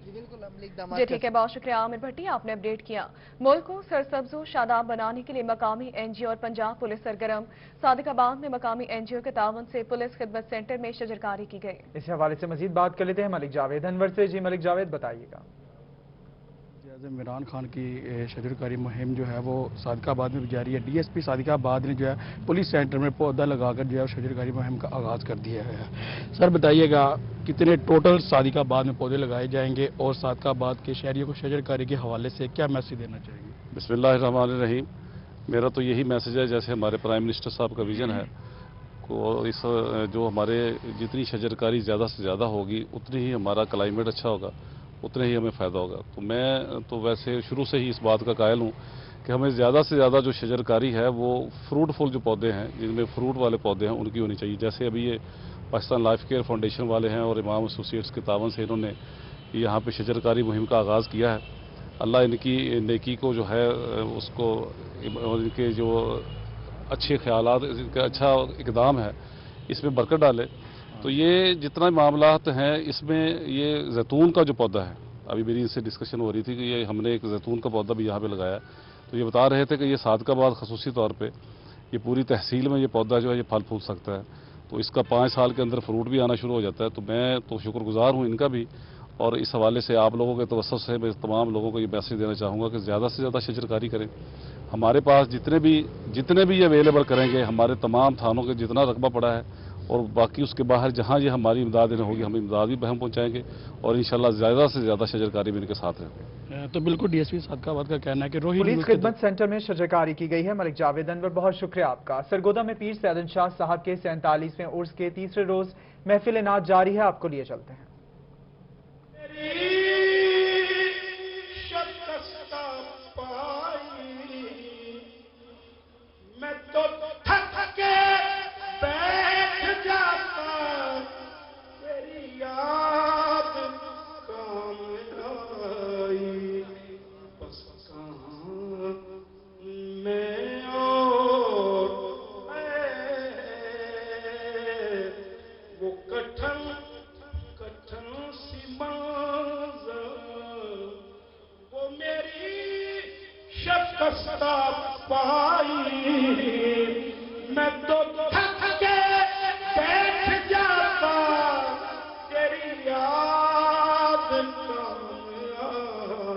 जी ठीक है, बहुत शुक्रिया आमिर भट्टी, आपने अपडेट किया। मुल्क को सरसब्ज़ शादाब बनाने के लिए मकामी NGO और पंजाब पुलिस सरगर्म। सादिकाबाद में मकामी NGO के तावन से पुलिस खिदमत सेंटर में शजरकारी की गई। इस हवाले से मजीद बात कर लेते हैं मलिक जावेद अनवर से। जी मलिक जावेद, बताइएगा। इमरान खान की शजरकारी मुहिम जो है वो सादिकाबाद में भी जारी है। DSP सादिकाबाद ने जो है पुलिस सेंटर में पौधा लगाकर जो है शजरकारी मुहिम का आगाज़ कर दिया है। सर बताइएगा, कितने टोटल सादिकाबाद में पौधे लगाए जाएंगे और सादिकाबाद के शहरियों को शजरकारी के हवाले से क्या मैसेज देना चाहेंगे? बिस्मिल्लाहिर्रहमानिर्रहीम। मेरा तो यही मैसेज है, जैसे हमारे प्राइम मिनिस्टर साहब का विजन है को इस जो हमारे जितनी शजरकारी ज़्यादा से ज़्यादा होगी उतनी ही हमारा क्लाइमेट अच्छा होगा, उतने ही हमें फ़ायदा होगा। तो मैं तो वैसे शुरू से ही इस बात का कायल हूँ कि हमें ज़्यादा से ज़्यादा जो शजरकारी है वो फ्रूटफुल जो पौधे हैं, जिनमें फ्रूट वाले पौधे हैं, उनकी होनी चाहिए। जैसे अभी ये पाकिस्तान लाइफ केयर फाउंडेशन वाले हैं और इमाम एसोसिएट्स के तावन से इन्होंने यहाँ पे शजरकारी मुहिम का आगाज़ किया है। अल्लाह इनकी नेकी को जो है उसको, इनके जो अच्छे ख्यालात, इनका अच्छा इक़दाम है इसमें बरकत डाले। तो ये जितना मामलात हैं इसमें ये जैतून का जो पौधा है, अभी मेरी इनसे डिस्कशन हो रही थी कि ये हमने एक जैतून का पौधा भी यहाँ पे लगाया। तो ये बता रहे थे कि ये सादिकाबाद खसूसी तौर पे ये पूरी तहसील में ये पौधा जो है ये फल फूल सकता है। तो इसका 5 साल के अंदर फ्रूट भी आना शुरू हो जाता है। तो मैं तो शुक्रगुजार हूँ इनका भी, और इस हवाले से आप लोगों के तवज्जुह से मैं तमाम लोगों को ये मैसेज देना चाहूँगा कि ज़्यादा से ज़्यादा शजरकारी करें। हमारे पास जितने भी ये अवेलेबल करेंगे, हमारे तमाम थानों के जितना रकबा पड़ा है और बाकी उसके बाहर जहाँ ये हमारी इमदाद होगी हम इमदाद भी बहम पहुँचाएंगे और इंशाल्लाह ज़्यादा से ज़्यादा शजरकारी में इनके साथ रहेंगे। तो बिल्कुल DSP सादिकाबाद का कहना है कि पुलिस खिदमत सेंटर में शजरकारी की गई है। मलिक जावेद अनवर, बहुत शुक्रिया आपका। सरगोदा में पीर सैयद शाह साहब के 47वें उर्स के तीसरे रोज महफिल नात जारी है। आपको लिए चलते हैं। मैं तो थक के बैठ जाता, तेरी याद काम आई। मैं तो थक के बैठ जाता तेरी याद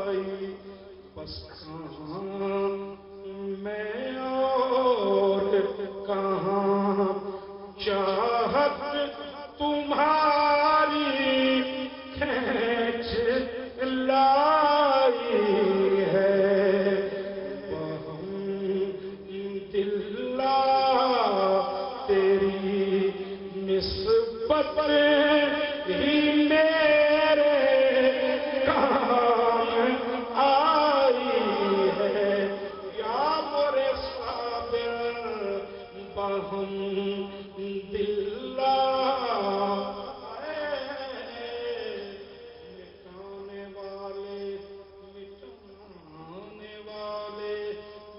आई। बस कहाँ मैं और कहाँ चाहत तुम्हारी खींच लाई है। दिल्ला तेरी निस्बत ही मेरे काम आई है। या मोरे साबिर बहम दिल्ला मिटाने वाले मिटाने वाले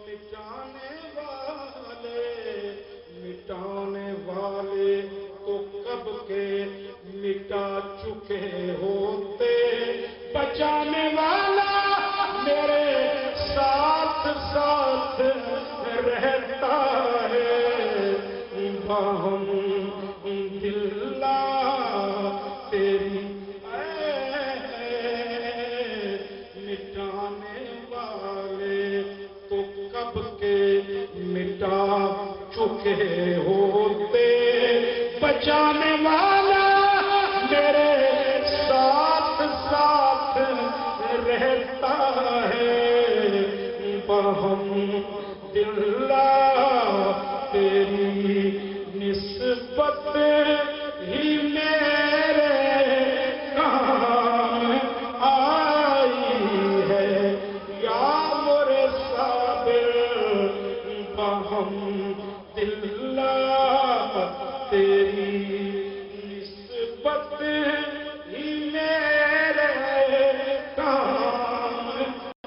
मिटाने वाले मिटाने वाले तो कब के मिटा चुके होते। बचाने वाला मेरे साथ साथ रहता है। बाहम दिल्ला तेरी मिटाने वाले तो कब के मिटा चुके होते। बचाने वाला मेरे साथ साथ रहता है। बहम दिल्ला तेरी निस्बत ही मेरे काम आई है। या मोरे साबिर बहम दिल्ला तेरी निस्बत ही मेरे काम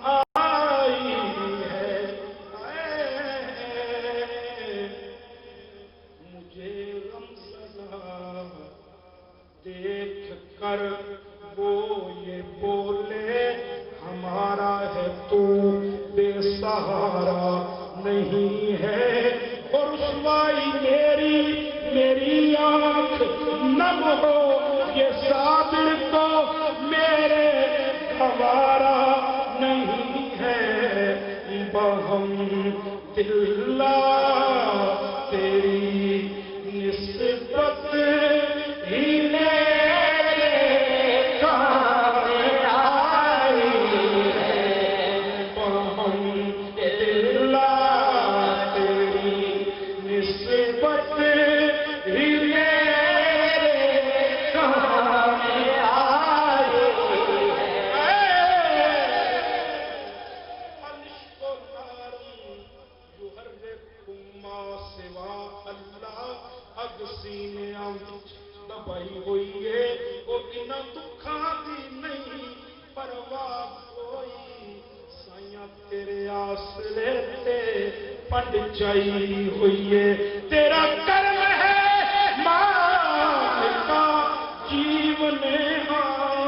आई है। मुझे गमज़दा देख कर वो ये बोले हमारा है तू बेसहारा नहीं है। और रुसवाई मेरी आंख नम हो ये साबिर को मेरे हवारा नहीं है। बहम दिल्ला तेरी निस्बत ही मेरे काम आई है। बहम दिल्ला तेरी निस्बत ही मेरे काम आई है। सिवा अल्लाह अग सीनियां विच दबाई होई है। ਉਹ ਇਨ੍ਹਾਂ ਦੁੱਖਾਂ ਦੀ ਨਹੀਂ ਪਰਵਾਹ ਕੋਈ। ਸਾਈਆਂ ਤੇਰੇ ਆਸਰੇ ਤੇ ਪੰਡ ਚਾਈ ਹੋਈ ਏ। ਤੇਰਾ ਕਰਮ ਹੈ ਮਾਲਕਾ ਜੀਵਨ ਹਾਂ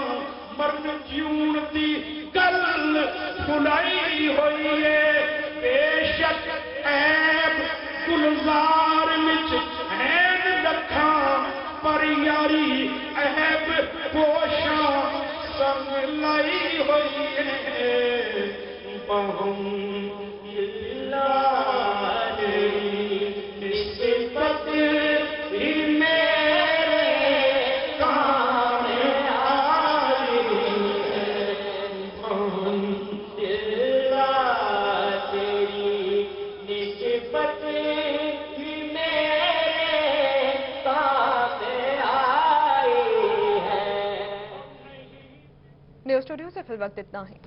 ਮਰਨ ਜਿਉਣ ਦੀ ਗੱਲ ਸੁਣਾਈ ਹੋਈ ਏ। ਬੇਸ਼ੱਕ ऐब गुलजार विच ऐन लखां पर यारी ऐब पोशां संग लाई होई है। बहम दिल्ला तेरी निस्बत ही मेरे काम आई है। बहम दिल्ला तेरी निस्बत ही मेरे काम आई है। न्यूज़ स्टूडियो से फिल वक्त इतना ही।